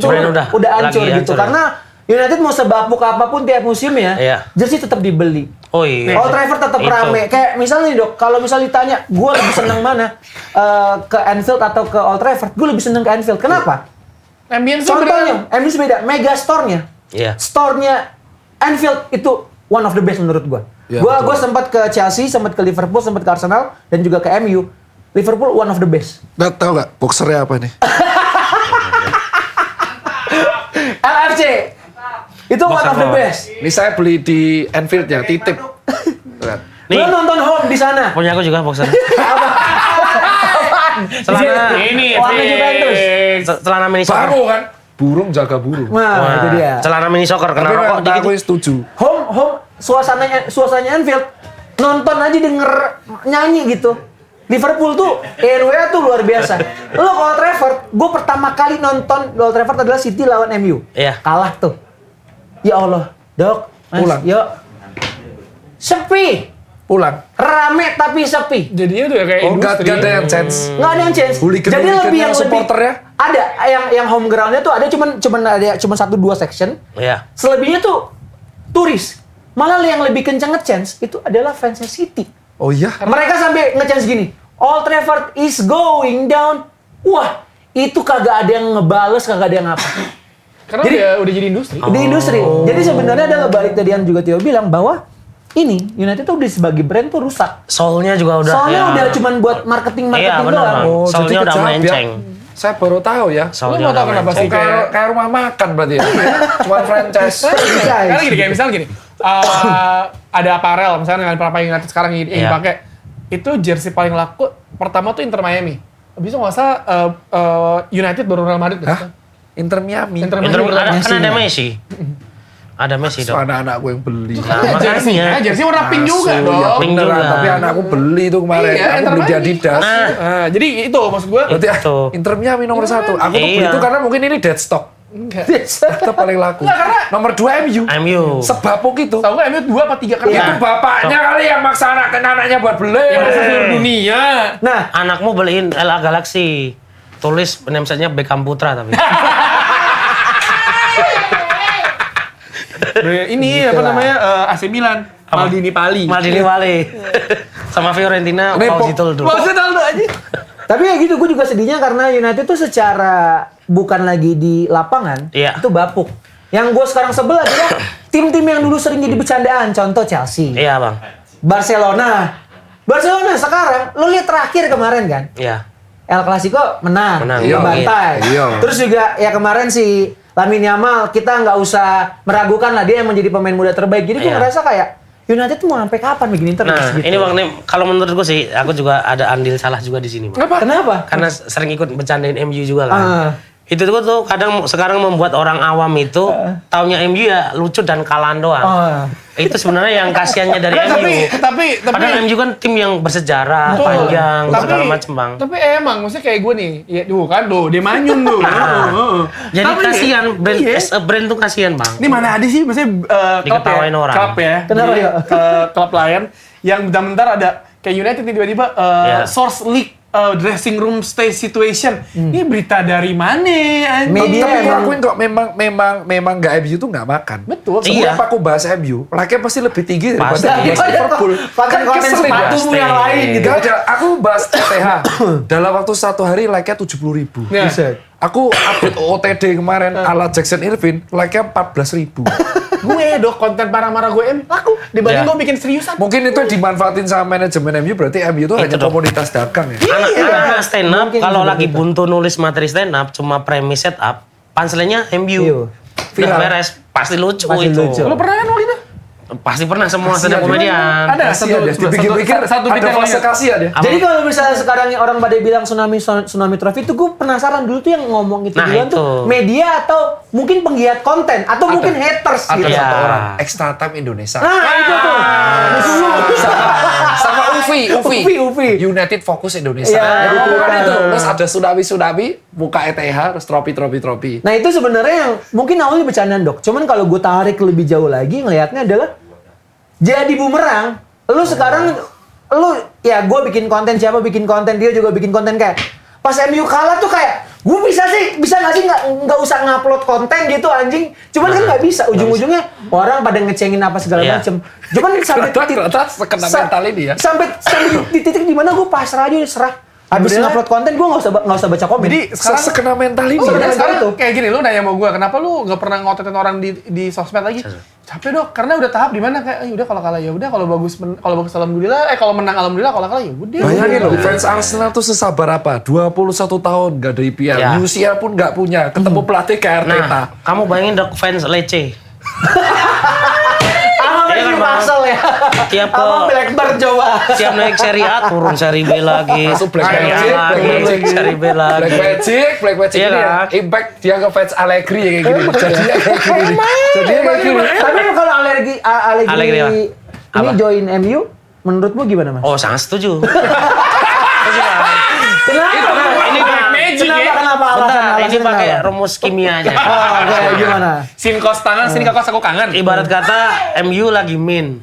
udah hancur lagi gitu. hancur ya. Karena United mau sebapuk apapun tiap musim ya, Iya. jersey tetap dibeli. Oh iya. Old Trafford tetap Itu. rame. Kayak misalnya nih, Dok, kalau misalnya ditanya, gue lebih seneng mana? Ke Anfield atau ke Old Trafford? Gue lebih seneng ke Anfield. Kenapa? Ambience Contohnya, Anfield beda. Mega store-nya. Iya. Store-nya Anfield itu one of the best menurut gue. Iya, Gue betul. sempat ke Chelsea, sempat ke Liverpool, sempat ke Arsenal, dan juga ke MU. Liverpool one of the best. Nggak tahu nggak boxernya apa nih? LFC itu one of the apa? best. Ini saya beli di Anfield ya, titip. Lihat. Nih. Lo nonton home di sana. Punya aku juga boxer. Celana Ini Warna Juventus. celana mini soccer. Baru kan? Burung jaga burung. Nah, itu dia. Celana mini soccer kena Tapi rokok memang dikit. aku setuju. Home suasananya Anfield, nonton aja denger nyanyi gitu. Liverpool tuh ENWA tuh luar biasa. Lo kalau Trafford, gue pertama kali nonton Old Trafford adalah City lawan MU. Iya. Kalah tuh. Ya Allah, Dok, Mas, Pulang. yuk. Sepi. Pulang. Rame tapi sepi. jadinya tuh ya kayak Oh, nggak industri. ada yang chance. Nggak ada yang chance. Hooligan- Jadi hooligan lebih yang yang supporternya? ada yang home groundnya tuh ada cuman 1-2 section. Iya. Selebihnya tuh turis. Malah yang lebih kencang nge-chance itu adalah fansnya City. Oh iya? Mereka sampai nge-chance gini, Old Trafford is going down. Wah, itu kagak ada yang ngebales, kagak ada yang apa. Karena udah jadi industri. Di industri. Jadi sebenarnya adalah balik tadi yang juga Tio bilang bahwa ini United tuh sebagai brand tuh rusak. Soalnya juga udah. Soalnya udah cuman buat marketing Iya benar doang. Bang. Oh, Soalnya jadi udah kejam, melenceng. ya. Saya baru tahu ya. Lu Soalnya mau tau udah kenapa melenceng. sih Kayak rumah makan berarti ya. Cuma franchise. Karena gini, kayak misalnya gini, ada apparel, misalnya dengan para United sekarang yang Iya. dipakai, itu jersey paling laku, pertama tuh Inter Miami. Habis itu nggak usah United baru Real Madrid. Hah? Inter Miami. Inter Kan ada Messi-nya. Messi. Ada Messi So, dong. anak-anak gue yang beli. Nah, jersey, makanya. jersey warna pink juga Asu, dong. ya Pink beneran. juga. Tapi anakku beli tuh kemarin. Iya, aku Inter beli di Miami. Adidas. Nah. Jadi itu maksud gue. Berarti Itu. Inter Miami nomor 1. Aku tuh beli Iya. itu karena mungkin ini dead stock. Enggak. Tetap paling laku. Nomor 2 MU. MU. Sebapuk itu. Tahu gue MU 2 apa 3 kali? Itu bapaknya kali yang maksa anaknya buat beli. Ya masa seluruh dunia. Nah, Anakmu beliin LA Galaxy. Tulis namesnya Beckham Putra tapi. Ini apa namanya AC Milan, Maldini Pali. Maldini Wale. Sama Fiorentina Repot. Fauzi Toldo. Maksudnya tahu aja. tapi ya gitu, gue juga sedihnya karena United tuh secara bukan lagi di lapangan, Iya. itu bapuk. Yang gue sekarang sebel adalah tim-tim yang dulu sering jadi bercandaan, contoh Chelsea, Iya bang. Barcelona sekarang, lo lihat terakhir kemarin kan, Iya. El Clasico menang, Menang. Iya. bantai. Iya. Terus juga ya kemarin si Lamine Yamal, kita nggak usah meragukan lah dia yang menjadi pemain muda terbaik. Jadi gue Iya. ngerasa kayak United tuh mau sampai kapan begini terus Nah gitu. ini bang, nih, kalau menurut gue sih, aku juga ada andil salah juga di sini bang. Kenapa? Karena sering ikut bercandain MU juga kan. Ah. Itu tuh kadang sekarang membuat orang awam itu taunya MU ya lucu dan kalah doang. Ah. Itu sebenarnya yang kasihannya dari Nah, MU. tapi Padahal MU kan tim yang bersejarah, Betul. panjang, Tapi- segala macem bang. Tapi emang maksudnya kayak gue nih, ya kan dia manyun tuh. Jadi Tapi kasihan, nih, brand, iya. as a brand tuh kasihan bang. Ini mana ada sih maksudnya klub Diketawain orang. Klub ya. Kenapa, Jadi, ya? klub lain yang bentar-bentar ada kayak United nih tiba-tiba Iya. source leak dressing room stay situation. Ini berita dari mana anjing? Media Tapi gue emang- akuin kok memang nggak MU tuh nggak makan. Betul. Iya. Sebelum aku bahas MU, like pasti lebih tinggi daripada Pasti. bahas Liverpool. Bahkan konten keselin ya. sepatumu yang lain gitu. Gak ada, aku bahas ETH. Dalam waktu 1 hari like-nya 70.000. Nah. Aku update OOTD kemarin ala Jackson Irvin, like-nya 14.000. Gue dok konten marah-marah gue laku dibanding Ya. gue bikin seriusan. Mungkin itu dimanfaatin sama manajemen MU, berarti MU itu hanya dong. komoditas dagang ya. Anak-anak stand up, Mungkin kalau juga lagi gitu. buntu nulis materi stand up, cuma premis set up, punchline-nya Iya. MU. Udah Viral. beres, pasti lucu Pasti itu. lucu. Lo pernah kan waktu itu? Pasti pernah semua Kasihan stand up comedian. Ada Kasihan dia, dipikir-pikir satu ada pikiran fase lihat. kasihan ya. Jadi kalau misalnya sekarang orang pada bilang tsunami trophy itu gue penasaran dulu tuh yang ngomong itu Nah, duluan tuh itu. media atau mungkin penggiat konten atau mungkin haters Ada gitu. Iya. satu orang, Extra Time Indonesia. Nah, itu tuh. Sama Ufi. Ufi. United Fokus Indonesia. Iya, Ya, itu ngomongan kan. itu. Terus ada tsunami, buka ETH, terus trofi. Nah itu sebenarnya yang mungkin awalnya bercandaan dok. Cuman kalau gue tarik lebih jauh lagi ngelihatnya adalah jadi bumerang. Lu sekarang lu ya gue bikin konten, siapa bikin konten, dia juga bikin konten kayak pas MU kalah tuh kayak gue bisa nggak sih nggak usah ngupload konten gitu anjing. Cuman kan nggak bisa. Ujung-ujungnya orang pada ngecengin apa segala Iya. macem. Cuman sampai Ternyata sekena mental ini ya. Sampai di titik dimana gue pasrah aja serah. Habis Sebenarnya- ngupload konten gue nggak usah baca komen. Jadi sekarang Sekena mental ini. sebenarnya Mental sekarang itu. kayak gini, lu nanya sama gue, kenapa lu nggak pernah ngototin orang di sosmed lagi? Capek dok, karena udah tahap dimana kayak, udah kalau kalah ya udah, kalau bagus alhamdulillah, kalau menang alhamdulillah, kalau kalah ya udah. Bayangin loh, fans Arsenal tuh sesabar apa? 21 tahun gak ada IPL, Ya. UCL pun gak punya, ketemu pelatih kayak Arteta. Nah, kamu bayangin dok fans Lece. Sama Iya kan, Bang? Newcastle ya. Tiap ke Sama Blackburn coba. tiap naik seri A turun seri B lagi. Masuk Black Seri A Magic, lagi, Black Magic. seri B lagi. Black Magic Iya ini ya, kan? impact dia ke fans Allegri ya kayak gini. Jadinya kayak gini. Jadinya kayak gini. Tapi kalau Allegri apa? ini Apa? join MU, menurutmu gimana mas? Oh sangat setuju. Kenapa? Ini Bang, Magic ya. Kenapa bentar, ini alasan pakai kenapa? rumus kimianya. Oh, oke, gimana? Sin kos tangan, sini kakak aku kangen. Ibarat kata MU lagi min.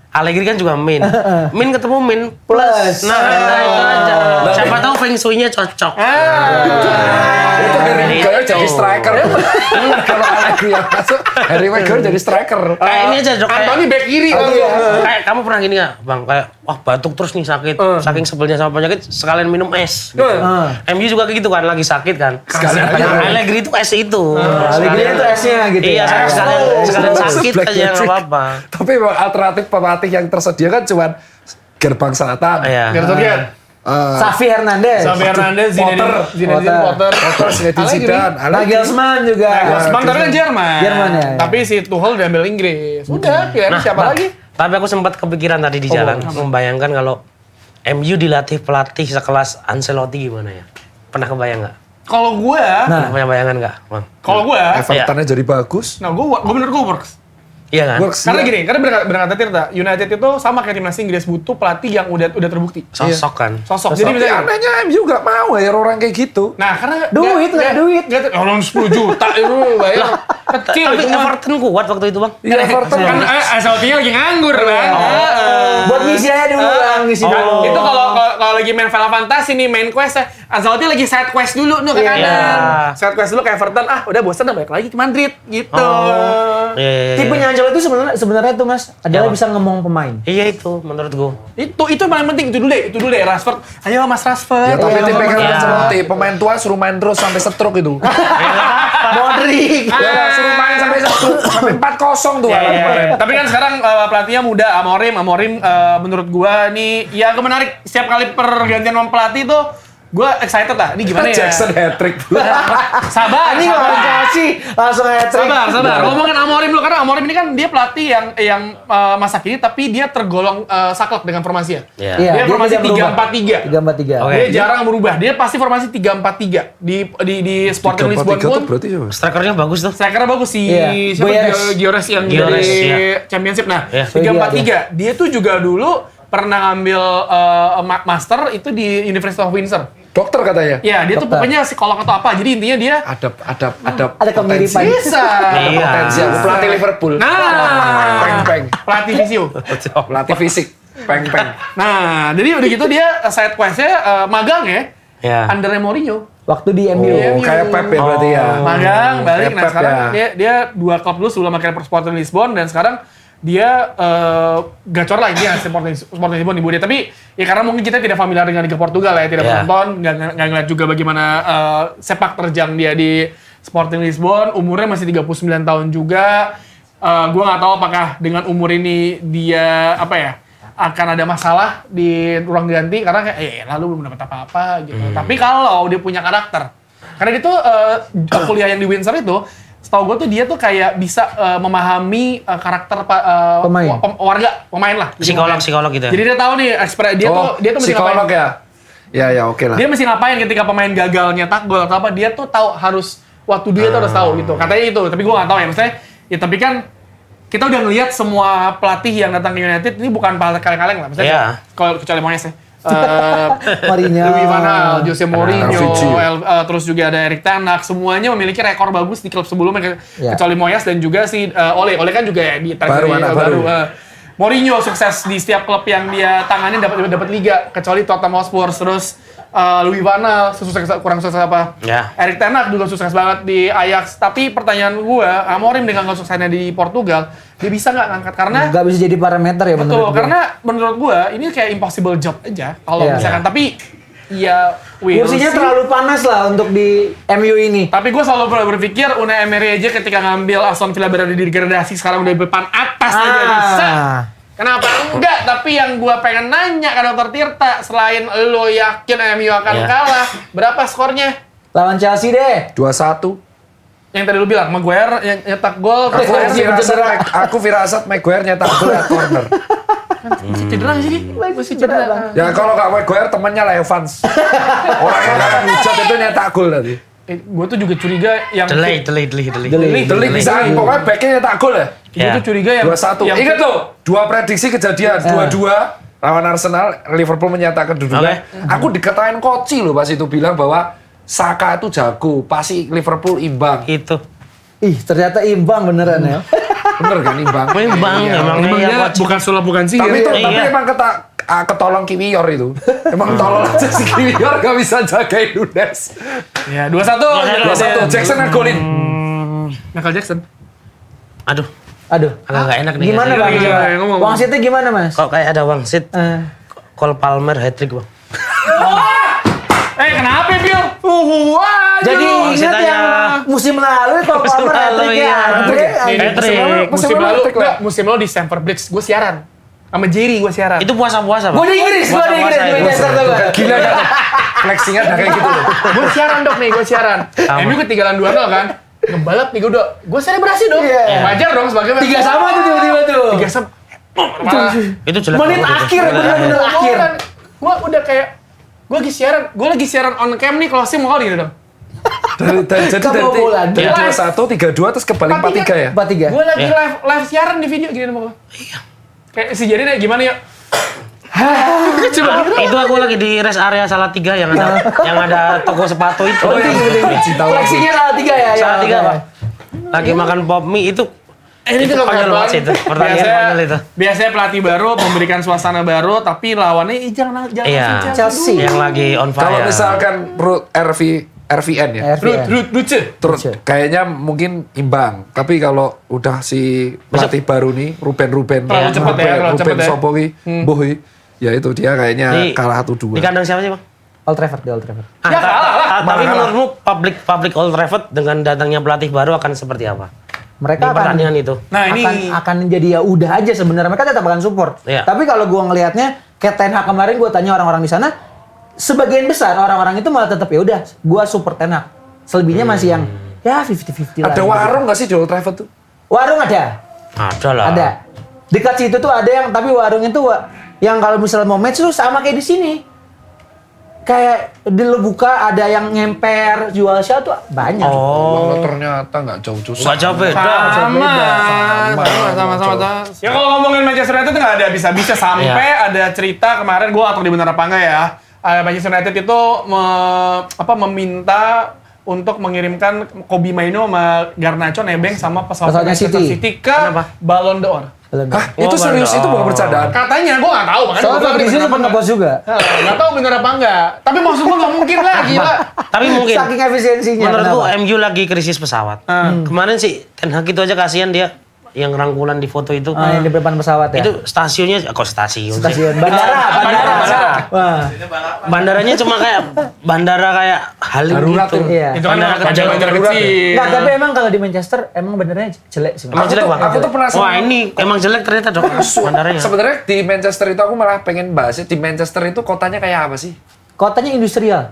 Allegri kan juga min. Min ketemu min Plus. Nah, itu aja. Siapa tahu feng shui-nya cocok. Itu Harry Maguire jadi striker. Kalau Allegri yang masuk, Harry Maguire jadi striker. Kayak ini aja Dok. Anthony back kiri. Kayak kamu pernah gini nggak, Bang? Kayak wah batuk terus nih sakit, saking sebelnya sama penyakit sekalian minum es. Gitu. MU juga kayak gitu kan, lagi sakit kan. Sekalian Allegri itu es itu. Allegri itu esnya gitu. Iya, ya. sekalian sakit Black aja nggak Magic. apa-apa. Tapi memang alternatif pelatih yang tersedia kan cuman Gerbang Selatan. Iya. Xavi Hernandez. Xavi Hernandez, Zinedine Potter. Zinedine Zidane. Nagelsmann juga. Nagelsmann tapi kan Jerman. Jerman, ya. Tapi si Tuchel diambil Inggris. Udah, ya siapa Bang, lagi? Tapi aku sempat kepikiran tadi di jalan, membayangkan kalau MU dilatih pelatih sekelas Ancelotti gimana ya? Pernah kebayang nggak? Kalau gue, Pernah punya bayangan nggak, Bang? kalau gue, Evertonnya jadi bagus. nah gue menurut gue works. Iya kan? Works. Karena gini, karena benar kata Tirta, United itu sama kayak timnas Inggris butuh pelatih yang udah terbukti. Sosok kan? Sosok. Jadi Jadi misalnya, anehnya MU gak mau ya orang kayak gitu. nah karena Duit, nggak duit. Orang 10 juta itu bayar. Kecil Tapi itu mah. Everton kuat waktu itu, Bang. Iya Everton. Kan Ancelotti-nya lagi nganggur, Bang. Buat ngisi aja dulu, ngisi dulu. Itu kalau lagi main Final Fantasy nih, main quest ya. Ancelotti lagi side quest dulu ke kanan. Iya. Side quest dulu ke Everton. Udah bosan balik lagi ke Madrid gitu. Iya. Tipenya Ancelotti itu sebenarnya tuh Mas adalah Apa? bisa ngomong pemain. Iya itu menurut gua. Itu yang paling penting, itu dulu deh Rashford. Ayo Mas Rashford. Ya tapi Iya, tipikal iya. Ancelotti, pemain tua suruh main terus sampai stroke itu. Modric. Ya suruh main sampai 4-0 tuh. Tapi kan sekarang pelatihnya muda, Amorim menurut gua nih ya menarik. Setiap kali pergantian pelatih tuh gua excited lah. Ini gimana ya? Jackson hat-trick. Sabar, Ini ngelawan Chelsea langsung hat-trick. Sabar. Ngomongin Amorim dulu karena Amorim ini kan dia pelatih yang masa kini tapi dia tergolong saklek dengan formasinya. Iya. Iya, Dia formasi tidak berubah. 3-4-3. 3-4-3. Oke. Dia jarang berubah. Dia pasti formasi 3-4-3 di Sporting Lisbon 3-4-3 tuh pun. berarti ya. Strikernya bagus tuh. Strikernya bagus sih. Iya. Siapa Gyökeres yang Gyökeres, dari iya. Championship. Nah, Iya. 3-4-3. Dia tuh juga dulu pernah ngambil master itu di University of Windsor. Dokter katanya. Ya, dia tuh Dokter. pokoknya psikolog atau apa. Jadi intinya dia Ada kemiripan. bisa. Iya. Potensi aku pelatih Liverpool. Nah, Peng. pelatih visio. Pelatih fisik. Peng. Nah, jadi udah gitu dia side quest-nya magang ya. Iya. Under Mourinho. Waktu di MU. Oh, kayak Pep ya berarti ya. Magang, balik. Kayak Nah, Pep sekarang ya. dia 2 klub dulu sebelum akhirnya Sporting Lisbon dan sekarang dia gacor lah intinya Sporting Lisbon ibu dia. Tapi ya karena mungkin kita tidak familiar dengan Liga Portugal ya, tidak Iya. menonton, nggak ngeliat juga bagaimana sepak terjang dia di Sporting Lisbon. Umurnya masih 39 tahun juga. Gua nggak tahu apakah dengan umur ini dia akan ada masalah di ruang ganti karena kayak lalu belum dapat apa-apa gitu. Tapi kalau dia punya karakter, karena dia tuh kuliah yang di Windsor itu, setahu gue tuh dia tuh kayak bisa memahami karakter Pemain. warga pemain lah. Jadi Psikolog gitu ya. Jadi dia tahu nih dia tuh mesti psikolog ngapain. ya. Ya oke lah. Dia mesti ngapain ketika pemain gagal nyetak gol atau apa, dia tuh tahu harus waktu dia tuh harus tahu gitu. Katanya itu, tapi gue nggak tahu ya. Maksudnya ya tapi kan kita udah ngelihat semua pelatih yang datang ke United ini bukan pelatih kaleng-kaleng lah. Maksudnya Iya. kalau kecuali Moyes ya. Mourinho. Louis van Gaal, Jose Mourinho, Raffici. terus juga ada Erik ten Hag, semuanya memiliki rekor bagus di klub sebelumnya Ya. kecuali Moyes dan juga si Ole kan juga ya di Anak baru. Mourinho sukses di setiap klub yang dia tanganin dapat liga kecuali Tottenham Hotspur, terus Louis van Gaal kurang sukses apa? Ya. Erik ten Hag juga sukses banget di Ajax, tapi pertanyaan gua, Amorim dengan suksesnya di Portugal, dia bisa nggak ngangkat karena Nggak bisa jadi parameter ya betul, menurut gue. karena menurut gua ini kayak impossible job aja kalau Iya. misalkan, tapi ya we'll Kursinya see. terlalu panas lah untuk di MU ini. Tapi gue selalu pernah berpikir Unai Emery aja ketika ngambil Aston Villa berada di degradasi sekarang udah di depan atas aja bisa. Kenapa enggak? Tapi yang gue pengen nanya ke Dr. Tirta, selain lo yakin MU akan Iya. kalah, berapa skornya? Lawan Chelsea deh. 2-1. Yang tadi lu bilang Maguire yang nyetak gol terus Aku firasat Maguire nyetak gol at corner. masih cedera nggak sih? Masih cedera. Ya kalau nggak Maguire temennya lah Evans. Orangnya kan hujat itu nyetak gol tadi. Gue tuh juga curiga yang Delay. Delik bisa, pokoknya backnya nyetak gol ya. Gue tuh curiga yang 2-1. yang- Ingat tuh, 2 prediksi kejadian. 2-2 lawan Arsenal, Liverpool menyatakan kedudukan. Aku dikatain Koci loh pas itu bilang bahwa Saka itu jago, pasti Liverpool imbang. Itu. Ih, ternyata imbang beneran ya. Bener kan imbang? Imbang, Iya. emang Emang iya, dia Coach. bukan sulap bukan sihir. Tapi itu Iya. tapi emang ketolong Kiwior itu. Emang tolol aja si Kiwior gak bisa jagain Nunes. Ya, 2-1. 2-1 Jackson ngegolin. Michael Jackson. Aduh, Aduh. agak nggak enak nih. Gimana Bang? Gimana? Ngomong. Wangsitnya gimana Mas? Kok kayak ada wangsit? Eh, Cole Palmer hat-trick, Bang. Kenapa, Pil? Jadi wangsitnya. ingat yang musim lalu kalau Palmer lalu, hat-trick iya. ya. Musim Musim lalu, hat-trick lah. enggak, musim lalu di Stamford Bridge, gue siaran. Sama Jerry gue siaran. Itu puasa-puasa, Bang. Gue di Inggris, di Manchester tuh. Gila kan? Flexinya udah kayak gitu loh. Gue siaran dok nih, gue siaran. Sama. MU ketinggalan 2-0 kan. Ngebalap nih gue selebrasi dong. Iya. Wajar dong sebagai 3 sama tuh tiba-tiba tuh. 3 sama. Itu jelek. Menit banget itu. akhir, bener-bener akhir. Gue udah kayak gue lagi siaran on cam nih closing mau kali gitu dong. Jadi Kebobolan. dari 2-1, 3-2 terus kebalik 4-3 ya? 4-3. Gue lagi Iya. live siaran di video gini sama gue. Iya. Kayak si Jerry deh gimana ya? Coba Itu aku lagi di rest area Salatiga yang ada toko sepatu itu. Oh iya, cinta Fleksinya salah 3 ya. Salatiga, ya. Pak. Lagi makan pop mie itu. ini Itu tuh konyol banget sih itu. Pertandingan konyol itu. Biasanya pelatih baru memberikan suasana baru, tapi lawannya jangan Iya. Chelsea. Yang lagi on fire. Kalau misalkan RVN ya, Lucu. terus kayaknya mungkin imbang. Tapi kalau udah si pelatih baru nih, Ruben Terlalu cepet ya, terlalu cepet ya. Sopogi, Boy, ya itu dia kayaknya Di- kalah Di 1-2. kandang siapa sih, Bang? Old Trafford, di Old Trafford. Ya, kalah lah. Tapi menurutmu public Old Trafford dengan datangnya pelatih baru akan seperti apa? Mereka Di akan pertandingan itu. Nah, ini akan jadi ya udah aja sebenarnya, mereka tetap akan support. Iya. Tapi kalau gua ngelihatnya kayak Ten Hag kemarin, gua tanya orang-orang di sana, sebagian besar orang-orang itu malah tetap ya udah gua support Ten Hag. Selebihnya masih yang ya 50-50 lah. Ada warung nggak sih di Old Trafford tuh? Warung ada. Ada lah. Ada. Dekat situ tuh ada yang, tapi warung itu yang kalau misalnya mau match tuh sama kayak di sini. Kayak di lu buka ada yang ngemper jual shell tuh banyak. Oh. Ternyata nggak jauh-jauh. Nggak jauh beda. sama. Ya kalau ngomongin Manchester United nggak ada bisa-bisa sampai ada cerita kemarin gue atau di benar apa enggak ya. Manchester United itu meminta untuk mengirimkan Kobe Mainoo sama Garnacho nebeng sama pesawat Pesawatnya Manchester City. City ke Kenapa? Ballon d'Or. Hah? Itu serius? Itu bukan bercandaan? Katanya gue nggak tahu makanya Soalnya gua Fabrizio bener apa sempat enggak. nge-post juga. Nggak tahu bener apa enggak. Tapi maksud gue nggak mungkin lah gila. Tapi mungkin. Saking efisiensinya. Menurutku kenapa? MU lagi krisis pesawat. Kemarin sih Ten Hag itu aja kasihan dia yang rangkulan di foto itu. Ah, yang di depan pesawat ya. Itu stasiunnya kok stasiun sih? Stasiun bandara. Wah. Bandaranya cuma kayak bandara kayak Halim Darurat gitu. tuh. Iya. Itu kan Bandara kecil. bandara kecil. Nggak, tapi emang kalau di Manchester emang benernya jelek sih. Emang jelek, Bang? Aku tuh penasaran. Wah, ini emang jelek ternyata, Dok. Bandaranya. Sebenarnya di Manchester itu aku malah pengen bahas di Manchester itu kotanya kayak apa sih? Kotanya industrial.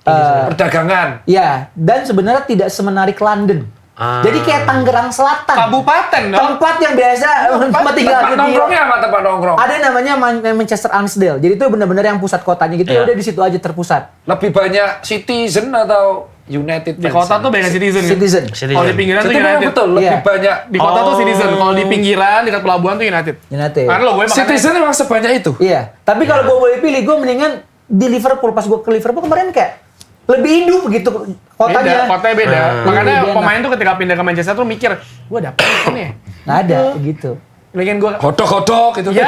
Perdagangan. Ya, dan sebenarnya tidak semenarik London. Ah. Jadi kayak Tangerang Selatan. Kabupaten dong. Tempat yang biasa tempat tinggal Tempat nongkrongnya apa tempat nongkrong? Ada namanya Manchester Arnsdale. Jadi itu benar-benar yang pusat kotanya gitu. Iya. Ya udah di situ aja terpusat. Lebih banyak Citizen atau United Di fans? kota tuh banyak citizen. kan? Citizen. Citizen. Kalau di pinggiran tuh Itu memang United. betul, lebih Iya. banyak. Di kota tuh citizen. Kalau di pinggiran dekat pelabuhan tuh United. United. Karena lo gue makanya Citizen emang sebanyak itu? Iya. Tapi kalau gue boleh pilih, gue mendingan di Liverpool. Pas gue ke Liverpool kemarin kayak lebih hidup gitu kotanya. beda, kotanya beda. Makanya Lebih enak. pemain tuh ketika pindah ke Manchester tuh mikir, gue dapet ini ya. Nggak ada gitu. Lagian gue, Hodok-hodok gitu. ya,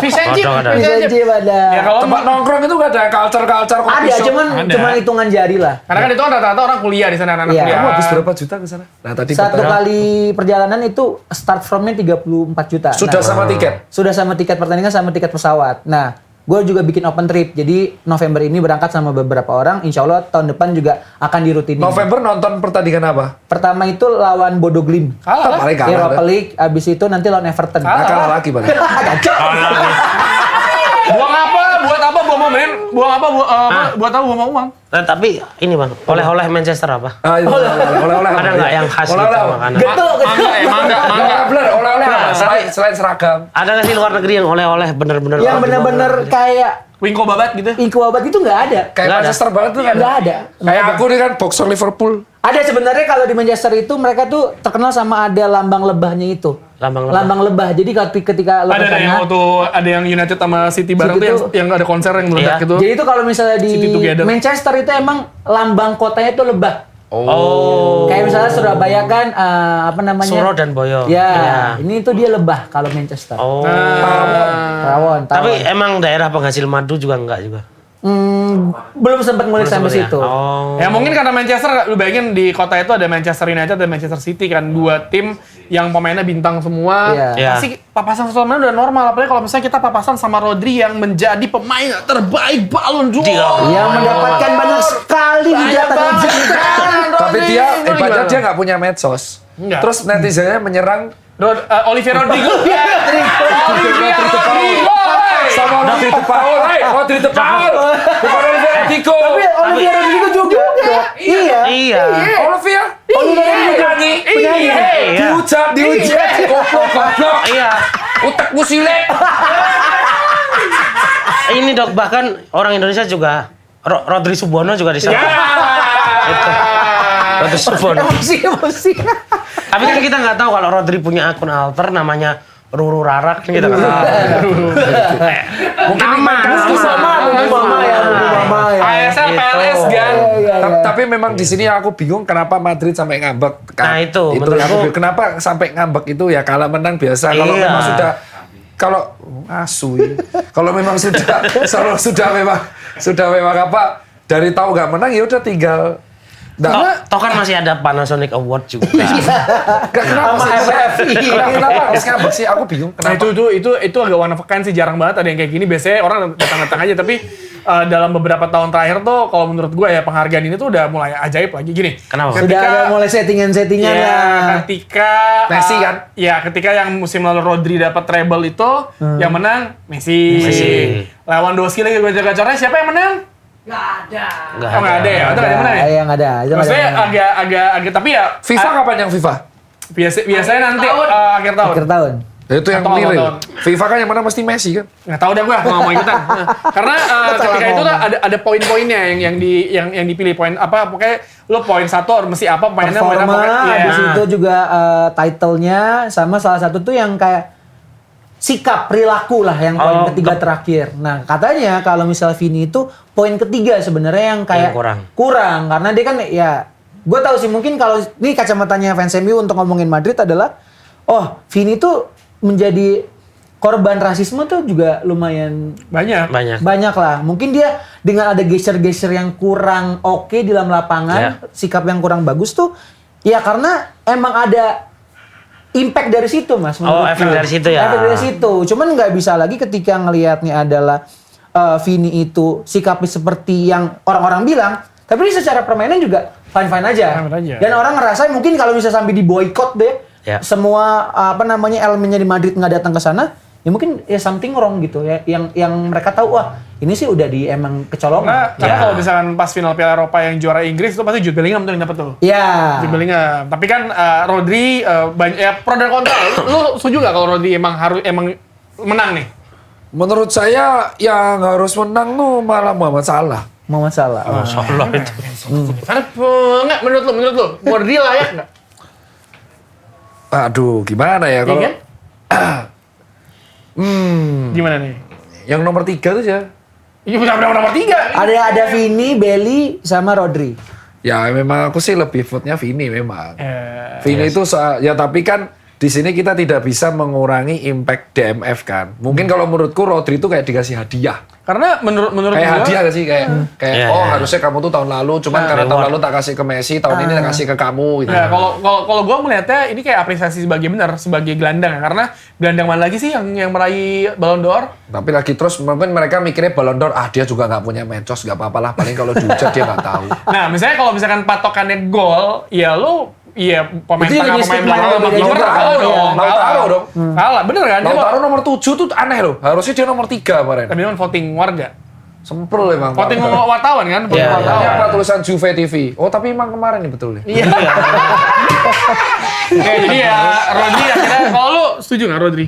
fish and chip, Ada. fish and chip. Bisa ada. Ya kalau Tempat nongkrong itu nggak ada culture kopi Ada, shop. cuman hitungan jari lah. Karena kan itu kan rata-rata orang kuliah di sana, anak-anak Iya. kuliah. Kamu habis berapa juta ke sana? Nah tadi Satu pertanyaan. kali perjalanan itu start from-nya 34 juta. Sudah Nah, sama tiket? Sudah sama tiket pertandingan sama tiket pesawat. Nah, gue juga bikin open trip. Jadi November ini berangkat sama beberapa orang. Insya Allah tahun depan juga akan dirutinin. November nonton pertandingan apa? Pertama itu lawan Bodo Glimt. Kalah lah. Paling kalah. Europa League. Abis itu nanti lawan Everton. Nah, kalah lagi paling. Kacau. Buang apa? Buat apa? Buang momen? Buang apa? Buat apa? Buang uang? Nah, tapi ini, Bang, oleh-oleh Manchester apa? Ah, iya, oleh-oleh apa? Ada nggak yang khas gitu Oleh-oleh apa? makanan? Getuk, Mangga ya, mangga. Oleh-oleh, oleh-oleh apa? Selain seragam. Ada nggak sih luar negeri yang oleh-oleh bener-bener? Yang bener-bener kayak Wingko babat gitu. Inkuabat itu nggak ada. Kayak Nggak ada. Manchester banget tuh kan? Nggak ada. Kayak aku nih kan boxer Liverpool. Ada sebenarnya kalau di Manchester itu mereka tuh terkenal sama ada lambang lebahnya itu. Lambang lebah. Lambang lebah. Jadi ketika lo ke Ada yang sana, waktu ada yang United sama City bareng City tuh tuh- yang ada konser yang meledak Iya. gitu. jadi itu kalau misalnya di City Together. Manchester itu emang lambang kotanya itu lebah. Oh. Kayak misalnya Surabaya kan apa namanya? Suro dan Boyo. Ya, Iya. ini tuh dia lebah kalau Manchester. Oh. Rawon. Tapi emang daerah penghasil madu juga enggak juga. Belum sempat mulai sampai Belum sempat situ. ya? Oh. Ya mungkin karena Manchester, lu bayangin di kota itu ada Manchester United dan Manchester City kan, dua tim yang pemainnya bintang semua. Iya. Pasti papasan sama udah normal, apalagi kalau misalnya kita papasan sama Rodri yang menjadi pemain terbaik Ballon d'Or. Yang mendapatkan banyak sekali hujatan. Tapi dia hebatnya dia nggak punya medsos. Enggak. Terus netizennya menyerang Olivier Rodrigo. Olivier Rodrigo. sama Rodri De Paul. Rodri De Paul. Bukan Olivier Rodrigo. Tapi Olivier Rodrigo juga. Iya. Olivier. Penyanyi. Iya. Dihujat. Goblok. Iya. Utekmu silek. Ini Dok, bahkan orang Indonesia juga Rodri Subono juga disana. Rodri Subono. Emosi. Tapi kan kita nggak tahu kalau Rodri punya akun alter namanya Ruru Rarak kan kita nggak tahu. Mungkin Mama ya. ASL PLS kan. Tapi memang di sini aku bingung kenapa Madrid sampai ngambek. Nah, itu, yang menurut aku aku- bingung. Kenapa sampai ngambek itu ya kalah menang biasa. Kalau Iya. memang sudah kalau memang sudah memang apa dari tahu nggak menang ya udah tinggal. Toh kan masih ada Panasonic Award juga. Kenapa Sama sih? FFI. Kenapa harus ngambek sih? Aku bingung. Nah Kenapa? itu agak one of a kind sih, jarang banget ada yang kayak gini. Biasanya orang datang-datang aja, tapi dalam beberapa tahun terakhir tuh kalau menurut gue ya penghargaan ini tuh udah mulai ajaib lagi gini. Kenapa? Sudah ada mulai settingan-settingan Ya, lah. ketika Messi kan? Ya, ketika yang musim lalu Rodri dapat treble itu, yang menang Messi. Lewandowski lagi gacor-gacornya, siapa yang menang? Nggak Oh, nggak ada ya? Itu nggak ada yang menang ya? Yang ada. Itu nggak ada Maksudnya yang menang. agak tapi ya FIFA kapan yang FIFA? biasanya nanti akhir tahun. Akhir tahun. Itu yang Atau awal real. tahun. FIFA kan yang mana mesti Messi kan? Nggak tahu deh gua, nggak mau ikutan. Nah, karena ketika itu tuh ada poin-poinnya yang dipilih, poin apa pokoknya lo poin satu mesti apa poinnya Performa, pokoknya. habis itu juga title-nya, sama salah satu tuh yang kayak sikap, perilaku lah yang poin ketiga terakhir. Nah, katanya kalau misal Vini itu poin ketiga sebenarnya yang kayak Yang kurang. Karena dia kan ya, gue tahu sih mungkin kalau ini kacamatanya fans MU untuk ngomongin Madrid adalah, oh Vini tuh menjadi korban rasisme tuh juga lumayan Banyak. banyak lah. Mungkin dia dengan ada geser-geser yang kurang oke di dalam lapangan, sikap yang kurang bagus tuh, ya karena emang ada impact dari situ, Mas. efek dari situ ya. Efek dari situ. Cuman nggak bisa lagi ketika ngelihatnya adalah Vini itu sikapnya seperti yang orang-orang bilang, tapi dia secara permainan juga fine-fine aja. Fine aja. Dan orang ngerasa mungkin kalau bisa sampai di boykot deh, semua elemennya di Madrid nggak datang ke sana, ya mungkin ya something wrong gitu ya. Yang mereka tahu, wah ini sih udah emang kecolongan. Karena kalau misalkan pas final Piala Eropa yang juara Inggris itu pasti Jude Bellingham tuh yang dapet tuh. Ya. Jude Bellingham. Tapi kan Rodri banyak ya pro dan kontra. Lu setuju gak kalau Rodri emang menang nih? Menurut saya yang harus menang tuh malah Muhammad Salah. Mau masalah. Solo itu. Karena enggak menurut lu Rodri layak enggak? Aduh, gimana ya kalau Iya kan? Gimana nih? yang nomor 3 tuh ya. Iya benar nomor 3. Ada Vini, Belly, sama Rodri. Ya memang aku sih lebih vote-nya Vini memang. Eh, Vini itu ya tapi kan di sini kita tidak bisa mengurangi impact DMF kan. Mungkin kalau menurutku Rodri itu kayak dikasih hadiah. karena menurut Kayak gua hadiah gak sih kayak Iya, iya. harusnya kamu tuh tahun lalu cuman karena tahun lalu tak kasih ke Messi, tahun ini tak kasih ke kamu gitu. Nah, kalau gue melihatnya ini kayak apresiasi sebagai gelandang ya, karena gelandang mana lagi sih yang meraih Ballon d'Or? Tapi lagi terus mungkin mereka mikirnya Ballon d'Or, dia juga nggak punya mencos, nggak apa-apa lah. Paling kalau dihujat dia nggak tahu. Nah, misalnya kalau misalkan patokannya gol, ya lu pemain Itu tengah, jenis pemain pemain belakang, beda juga, kalah kan? dong. Lautaro dong. Kalah, bener kan? Dia Lautaro nomor 7 tuh aneh loh. Harusnya dia nomor 3 kemarin. tapi kan voting warga. Sempel emang. Voting wartawan kan? Voting Iya, wartawan. Apa tulisan Juve TV? Oh tapi emang kemarin nih betul ya. Iya. Oke, jadi ya Rodri akhirnya, kalau lu setuju nggak Rodri?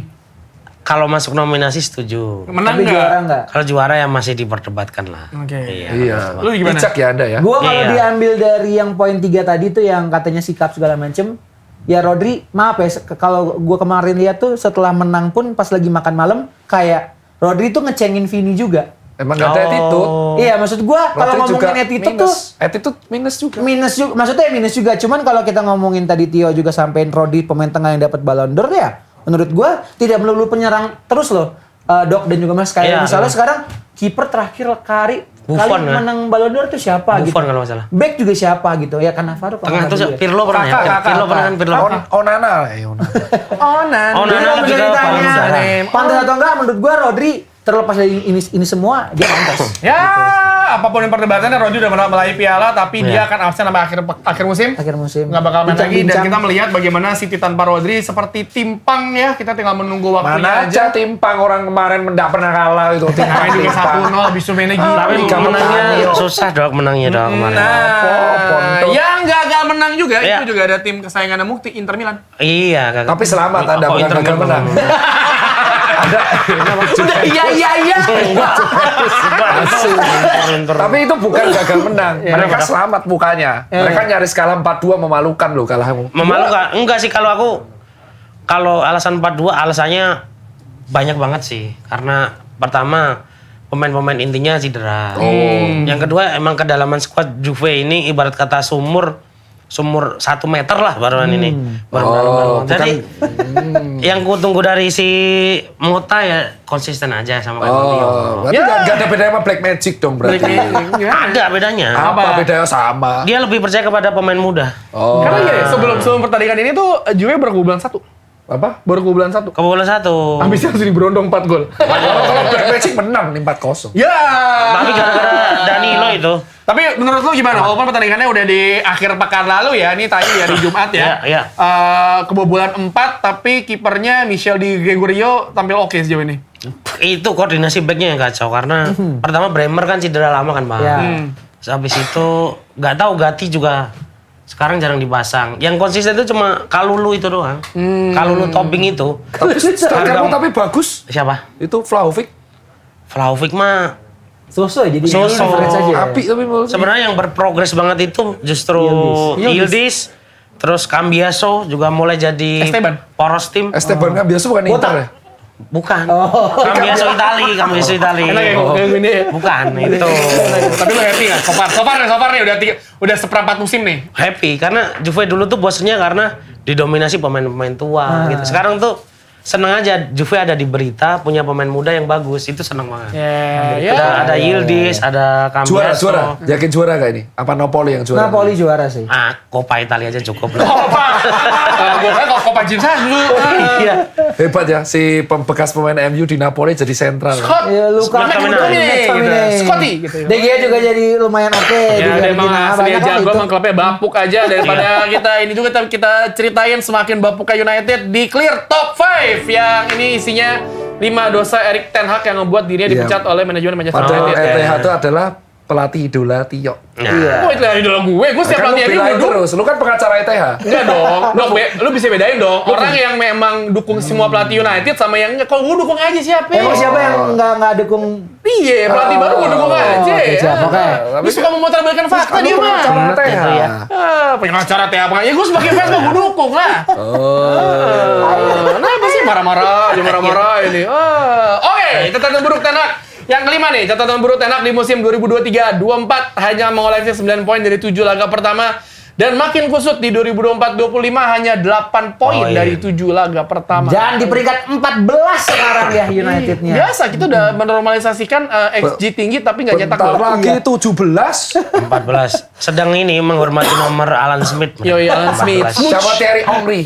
Kalau masuk nominasi setuju. Menang Tapi nggak? juara enggak? Kalau juara yang masih diperdebatkan lah. Oke. Iya. Lu gimana? Bijak ya Anda ya. Gua kalau Iya. diambil dari yang poin 3 tadi tuh yang katanya sikap segala macem, ya Rodri, maaf ya, kalau gua kemarin lihat tuh setelah menang pun pas lagi makan malam, kayak Rodri tuh ngecengin Vini juga. Emang nggak ada attitude. Iya, maksud gua kalau Rodri juga ngomongin attitude minus. tuh Attitude minus juga. minus juga, maksudnya minus juga. Cuman kalau kita ngomongin tadi Tio juga sampein Rodri pemain tengah yang dapat Ballon d'Or ya, menurut gua tidak melulu penyerang terus loh. Dok dan juga Mas kayak Iya, misalnya iya. sekarang kiper terakhir kali Buffon, kan? menang Ballon d'Or itu siapa Buffon gitu. kalau nggak salah. Back juga siapa gitu. Ya Cannavaro Tengah tuh juga. Pirlo pernah ya? Pirlo pernah kan Pirlo. Onana lah ya, Onana. Onan. Oh, Jadi Nana kalau lebih bisa ke ditanya, paling udara. pantas atau enggak menurut gua Rodri terlepas dari ini semua dia pantas. Ya, apapun yang perdebatannya, Rodri udah meraih piala, tapi Iya. dia akan absen sampai akhir musim. Akhir musim. Nggak bakal main lagi, dan Bincang-bincang. kita melihat bagaimana City tanpa Rodri seperti timpang ya. Kita tinggal menunggu waktunya Mana aja timpang orang kemarin nggak pernah kalah itu. Main juga 1-0, habis itu mainnya gitu. Tapi Liga menangnya Petani, susah dok menangnya dok kemarin. Nah, yang gagal menang juga, Iya. itu juga ada tim kesayangan Mukti, Inter Milan. Iya. Kak. Tapi selamat Anda Oh, bukan Inter gagal Milan. menang. Udah, iya. Tapi itu bukan gagal menang. Mereka Kenapa? selamat mukanya. Mereka nyaris kalah 4-2 memalukan loh kalahmu. Memalukan. Enggak sih kalau alasan 4-2 alasannya banyak banget sih. Karena pertama pemain-pemain intinya cedera. Yang kedua emang kedalaman skuad Juve ini ibarat kata sumur 1 meter lah baruan ini. Baru dalam. Jadi yang ku tunggu dari si Mota ya konsisten aja sama Coutinho. Oh, berarti nggak ada bedanya sama Black Magic dong berarti. Ada bedanya. Apa bedanya sama? Dia lebih percaya kepada pemain muda. Oh, Karena gini, sebelum pertandingan ini tuh Juve baru kebobolan 1. apa? Baru kebobolan 1. Kebobolan 1. Habis itu langsung diberondong 4 gol. Kalau Black Magic menang nih 4-0. Ya. Tapi gara-gara Danilo itu. Tapi menurut lu gimana? Walaupun pertandingannya udah di akhir pekan lalu ya, ini tadi ya di Jumat ya. Iya. Kebobolan 4, tapi kipernya Michel Di Gregorio tampil oke sejauh ini. Itu koordinasi backnya yang kacau karena pertama Bremer kan cedera lama kan bang. Ya. Terus habis itu nggak tahu Gatti juga sekarang jarang dipasang. Yang konsisten itu cuma Kalulu itu doang. Kalulu topping itu. Tapi strikermu tapi bagus. Siapa? Itu Vlahovic. Vlahovic mah So-so ya, jadi So-so. reference aja ya. Api tapi menurut sebenarnya yang berprogres banget itu justru Yildiz. Terus Cambiaso juga mulai jadi Esteban. poros tim. Esteban kan biasa bukan Inter ya? Bukan. Cambiaso Itali. Enak ya kayak gini ya. Bukan itu. Tapi lu happy nggak? So far nih udah seperempat musim nih. Happy karena Juve dulu tuh bosennya karena didominasi pemain-pemain tua gitu. Sekarang tuh seneng aja Juve ada di berita punya pemain muda yang bagus, itu seneng banget. Ada Yildiz, ada Cambiaso. Juara. Yakin juara gak ini? Apa Napoli yang juara? Napoli juara sih. Coppa Italia aja cukup lah. Gue kira kalau Copa Jinsan dulu. Iya. Hebat ya, si bekas pemain MU di Napoli jadi sentral. Scott. Ya, Luka Scotty gitu. De Gea juga jadi lumayan oke. Ya, di emang Fiorentina. asli Banyak lah aja. Gue itu. emang klubnya bapuk aja daripada kita ini juga kita ceritain semakin bapuknya United di clear top 5 yang ini isinya 5 dosa Erik ten Hag yang membuat dirinya dipecat oleh manajemen Manchester Padahal United. ETH itu adalah pelatih idola Tio. Nah, Oh, itu idola gue setiap Kan lu pelatih MU belain dukung. terus, lu kan pengacara ETH. Enggak dong, lu bisa bedain dong. Orang yang memang dukung semua pelatih United sama yang enggak. Kalau gue dukung aja siapa? Emang siapa yang nggak dukung? Iya, pelatih baru gue dukung aja. oke, siap, oke. Lu suka memutarbalikkan fakta dia mah. Pengacara Bener ETH. itu ya. Pengacara teh apa? Ya gue sebagai fans gue dukung lah. Kenapa sih marah-marah ini? Oke, catatan buruk Ten Hag. Yang kelima nih, catatan buruk Ten Hag di musim 2023-24 hanya mengoleksi 9 poin dari 7 laga pertama. Dan makin kusut di 2024-25 hanya 8 poin dari 7 laga pertama. Jangan di peringkat 14 sekarang ya Unitednya. Biasa, kita udah menormalisasikan XG tinggi tapi nggak nyetak Bentar gol. lagi 17. 14. Sedang ini menghormati nomor Alan Smith. Yoi, Alan Smith. 14. Sama Thierry Henry.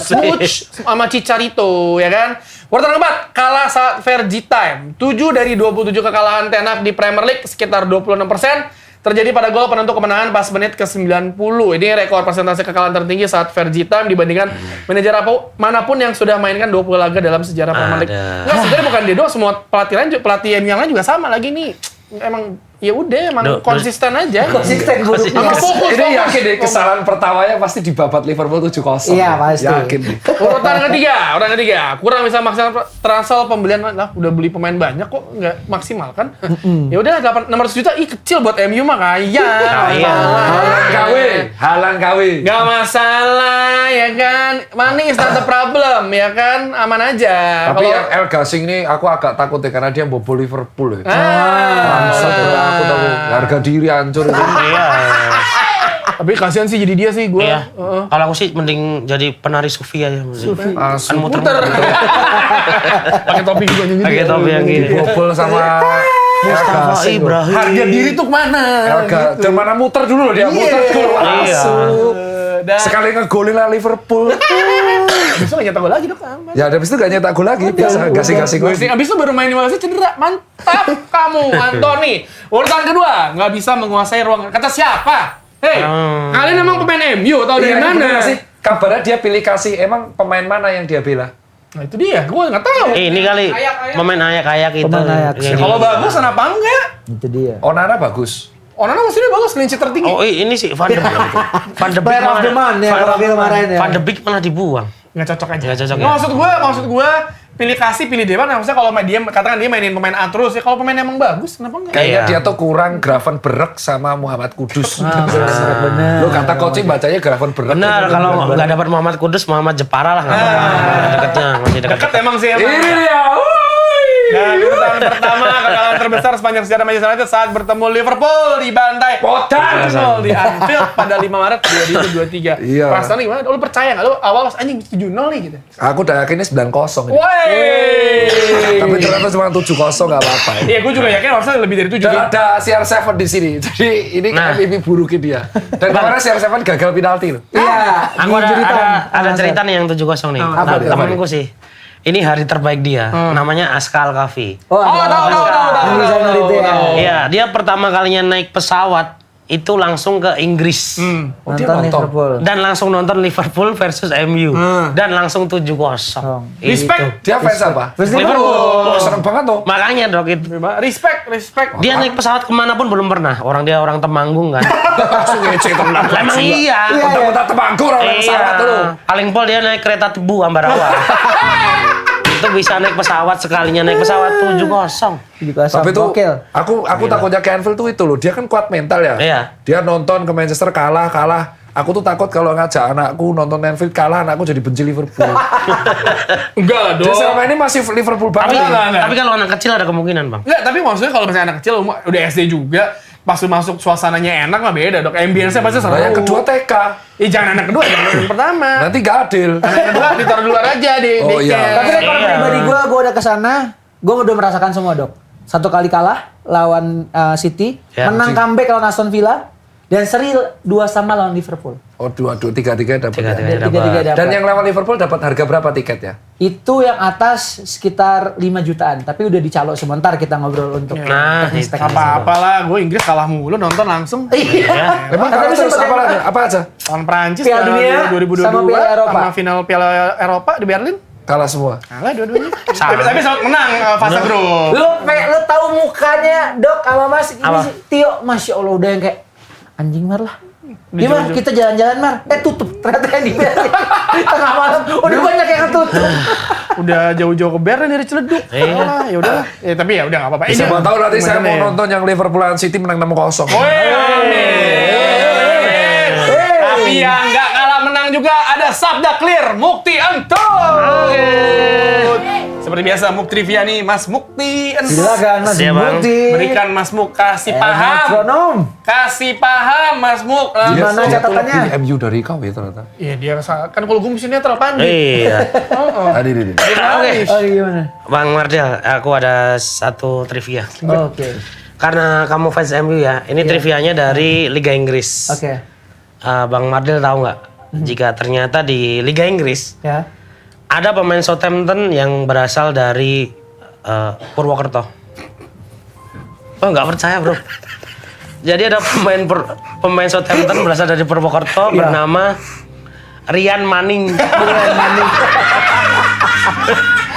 Smooch sama Chicharito, ya kan? Urutan keempat, kalah saat Fergie Time. 7 dari 27 kekalahan Ten Hag di Premier League, sekitar 26%. Terjadi pada gol penentu kemenangan pas menit ke-90. Ini rekor persentase kekalahan tertinggi saat Fergie Time dibandingkan manajer manapun yang sudah mainkan 20 laga dalam sejarah Premier League. Nggak, sebenarnya bukan dia doang, semua pelatih yang lain juga sama lagi nih. Emang ya udah, emang konsisten aja. Konsisten buruknya. Sama fokus. Ini yakin deh kesalahan pertamanya pasti dibabat Liverpool 7-0. Iya, pasti. Yakin nih. Urutan ketiga, kurang bisa maksimal transfer pembelian lah, udah beli pemain banyak kok nggak maksimal kan? Ya udah 600 juta, kecil buat MU mah kaya. Halan KW. Nggak masalah ya kan, money is not the problem ya kan, aman aja. Tapi yang El Gasing ini aku agak takut ya karena dia bobol Liverpool ya. Bangsat, aku tahu harga diri hancur itu. Iya. Tapi kasihan sih jadi dia sih gue. Iya. Kalau aku sih mending jadi penari sufi aja. Kan Muter. Pakai topi juga yang gini. Pakai topi yang gini. Bobol sama Mustafa Ibrahim. Harga diri tuh kemana? Elga, dan mana muter dulu loh dia, muter dulu masuk. Dan Sekali ngegolin lah Liverpool. abis itu gak nyetak gol lagi dok. Aman. Ya habis itu gak nyetak gol lagi, biasa gasing-gasing lagi. Abis itu baru main 5 menit cedera. Mantap kamu, Anthony. Urutan kedua, nggak bisa menguasai ruang. Kata siapa? Hei, kalian emang pemain MU atau dari Iya, mana? bener sih? Kabarnya dia pilih kasih, emang pemain mana yang dia bela? Nah itu dia, gue nggak tahu. Ini kali pemain ayak-ayak itu. Pemain ayak. Yang Kalau di- bagus kenapa enggak? Itu dia. Onana bagus. Onana maksudnya bagus, clean sheet tertinggi. Oh ini sih Van de Beek. Van de Beek Player of the month ya, kalau film kemarin ya. Van de Beek malah dibuang. Nggak cocok aja. Nggak cocok, Nggak, ya? maksud gue pilih kasih, pilih Dewan. Maksudnya kalau dia katakan dia mainin pemain A terus ya. Kalau pemain emang bagus, kenapa enggak? Kayaknya Iya. dia tuh kurang Gravenberch sama Muhammad Kudus. bener. Lo kata coaching bacanya Gravenberch. Benar, kalau nggak dapat Muhammad Kudus, Muhammad Jepara lah nggak apa-apa. Dekatnya, masih dekat. Dekat emang sih emang. Ini dia. Dan urutan pertama kekalahan terbesar sepanjang sejarah Manchester United saat bertemu Liverpool di bantai Podan. 1-0 di Anfield pada 5 Maret 2023. Iya. Perasaan gimana? Lu percaya nggak? Lu awal anjing 7-0 nih gitu. Aku udah yakin ini 9-0 ini. Woi. Tapi ternyata cuma 7-0 nggak apa-apa. ya. Iya, gue juga yakin harusnya lebih dari 7 Dan gitu. ada CR7 di sini. Jadi ini Nah. MVP burukin dia. Dan kemarin CR7 gagal penalti loh. Iya. Aku ada cerita nih yang 7-0 nih. Apa dia? Temanku sih. Ini hari terbaik dia. Namanya Askal Kafi. Oh, tahu. Yang desainer itu ya. Iya, dia pertama kalinya naik pesawat itu langsung ke Inggris. Oh, dia Nonton nonton. Liverpool. Dan langsung nonton Liverpool versus MU. Dan langsung 7-0. Respect. Dia fans apa? Liverpool. Oh, seneng banget tuh. Makanya dok itu. Respect. Dia naik pesawat kemanapun belum pernah. Orang dia orang Temanggung kan. Langsung ngecek tenang. Emang iya. Kontak-kontak Temanggung orang pesawat tuh. Paling pol dia naik kereta tebu Ambarawa. Itu bisa naik pesawat, sekalinya naik pesawat 7-0. Juga Tapi tuh gokil. aku takutnya ke Anfield tuh itu loh. Dia kan kuat mental ya. Iya. Dia nonton ke Manchester kalah. Aku tuh takut kalau ngajak anakku nonton Anfield kalah, anakku jadi benci Liverpool. Enggak lah, Dia selama ini masih Liverpool Tapi, banget. tapi kalau anak kecil ada kemungkinan bang. Enggak, tapi maksudnya kalau misalnya anak kecil udah SD juga, pas lu masuk suasananya enak mah beda dok. Ambience-nya pasti seru. Nah, yang kedua TK. Jangan anak kedua, jangan yang pertama. Nanti gak adil. Anak kedua ditaruh di luar aja di Oh, iya. daycare. Tapi kalau pribadi gue udah kesana, gue udah merasakan semua dok. Satu kali kalah lawan City, Ya, menang comeback lawan Aston Villa, dan seri 2-2 lawan Liverpool. Oh, 2-2, 3-3 dapat. ya. Tiga-tiga. Tiga-tiga dapat. Dan yang lawan Liverpool dapat harga berapa tiketnya? Itu yang atas sekitar 5 jutaan, tapi udah dicalok sebentar kita ngobrol untuk Nah, teknis-teknis. Apa-apalah, gue Inggris kalah mulu nonton langsung. Iya. Emang Tapi kalau terus sempet apa yang- lagi? Apa aja? Lawan Prancis Piala Dunia 2022 sama Piala Eropa. sama final Piala Eropa di Berlin. Kalah semua. Kalah dua-duanya. Sama. tapi sempat menang fase grup. Lu tahu mukanya Dok sama Mas ini Apa? sih, Tio, Masya Allah udah yang kayak anjing Mar lah. Iya Mar, kita jalan-jalan Mar. Tutup. Ternyata yang di Berlin. Tengah malam udah banyak yang tutup. Udah jauh-jauh ke Berlin dari Ciledug. Iya. Ya udahlah. Tapi ya udah enggak apa-apa. Siapa tahu nanti saya mau Gimana ya? nonton yang Liverpool lawan City menang 6-0. Tapi yang nggak kalah menang juga ada Sabda Clear Mukti Antun. Seperti biasa Muk Trivia nih Mas Mukti Antun. Silakan Mas Siap, Bang. Mukti. Berikan Mas Muk kasih paham. Metronom. Kasih paham Mas Muk. Gimana Dia tuh catatannya? lebih MU dari kau ya ternyata. Iya dia kan kalau gue mesinnya terlalu pandai. Iya. Tadi. Oke. Oh gimana? Bang Mardel, aku ada satu trivia. Oke. Karena kamu fans MU ya, ini trivianya dari Liga Inggris. Oke. Bang Mardel tahu nggak? Jika ternyata di Liga Inggris Ya. ada pemain Southampton yang berasal dari Purwokerto. Oh nggak percaya bro? Jadi ada pemain Southampton berasal dari Purwokerto Iya. bernama Ryan Manning.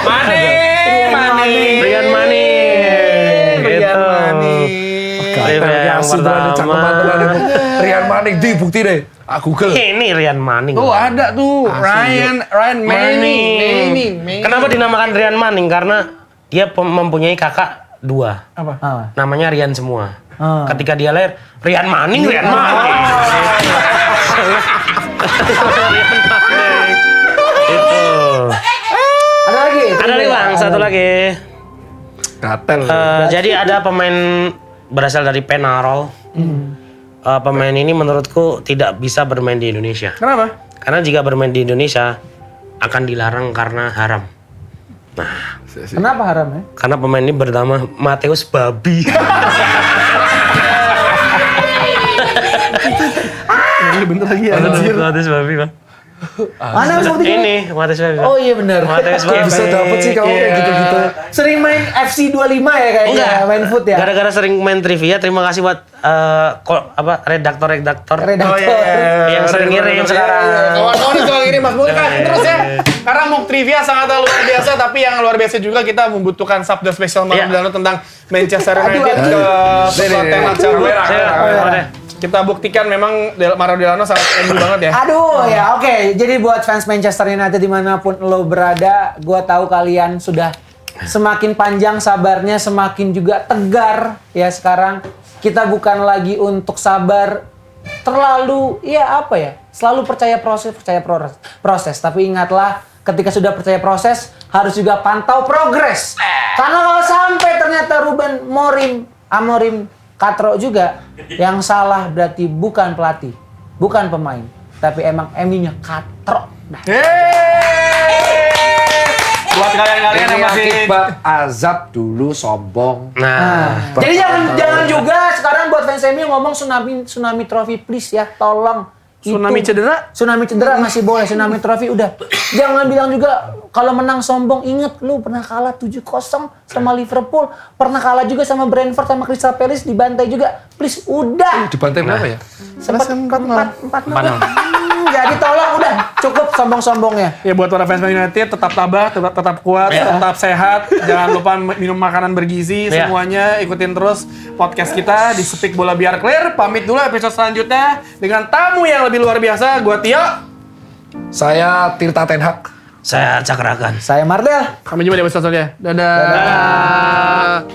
Maning. Ryan Manning. Gitu. Trivia yang pertama. Rian Manning di bukti deh. Google. Ini Ryan Manning. Tuh ada tuh Ryan Manning. Kenapa dinamakan Ryan Manning? Karena dia mempunyai kakak 2. Apa? Ah. Namanya Rian semua. Ah. Ketika dia lahir, Ryan Manning. Ryan Manning. Itu. Ada lagi? Ada lagi bang, satu lagi. Gatel. Jadi ada pemain berasal dari Penarol. pemain ini menurutku tidak bisa bermain di Indonesia. Kenapa? Karena jika bermain di Indonesia akan dilarang karena haram. Nah, Kenapa haram ya? karena pemain ini bernama Mateus Babi. Ini bentar lagi ya. Mateus Babi, Bang. Mana buktinya? Ini Mateus Babi. Bang. Oh iya benar. Mateus Kok Babi. bisa dapet sih kamu kayak gitu-gitu? Sering main FC 25 ya kayaknya, Enggak. main foot ya. Gara-gara sering main trivia, terima kasih buat redaktor-redaktor Redaktor. yang sering ngirim sekarang. Kawan-kawan itu lagi ini Mas boleh kasih terus ya. Karena mock trivia sangat luar biasa, tapi yang luar biasa juga kita membutuhkan sabda spesial malam Iya. Delano tentang Manchester United Aduh. ke Tottenham cabut. Kamera. Kita buktikan memang Mario Delano sangat MU banget ya. Aduh ya oke. Jadi buat fans Manchester United dimanapun lo berada, gua tahu kalian sudah semakin panjang sabarnya, semakin juga tegar ya sekarang. Kita bukan lagi untuk sabar terlalu selalu percaya proses. Tapi ingatlah ketika sudah percaya proses harus juga pantau progres. Karena kalau sampai ternyata Ruben Amorim Katro juga yang salah berarti bukan pelatih, bukan pemain, tapi emang MU-nya Katro. Nah, Buat kalian-kalian Ini yang masih akibat azab dulu sombong. Nah, jadi jangan juga sekarang buat fans MU ngomong tsunami trophy please ya, tolong. Tsunami cedera? Tsunami cedera masih boleh, tsunami trophy udah. Jangan bilang juga kalau menang sombong. Ingat lu pernah kalah 7-0 sama Liverpool, pernah kalah juga sama Brentford sama Crystal Palace dibantai juga. Please udah. Dibantai berapa ya? Sempat 4-0. Jadi tolong udah cukup sombong-sombongnya. Ya buat para fans Man United tetap tabah, tetap kuat, tetap sehat. Jangan lupa minum makanan bergizi Iya. semuanya. Ikutin terus podcast kita di Speak Bola Biar Clear. Pamit dulu episode selanjutnya dengan tamu yang lebih luar biasa. Gua Tio. Saya Tirta Ten Hag. saya cakrakan. Saya Mardel. Sampai jumpa di episode selanjutnya. Dadah.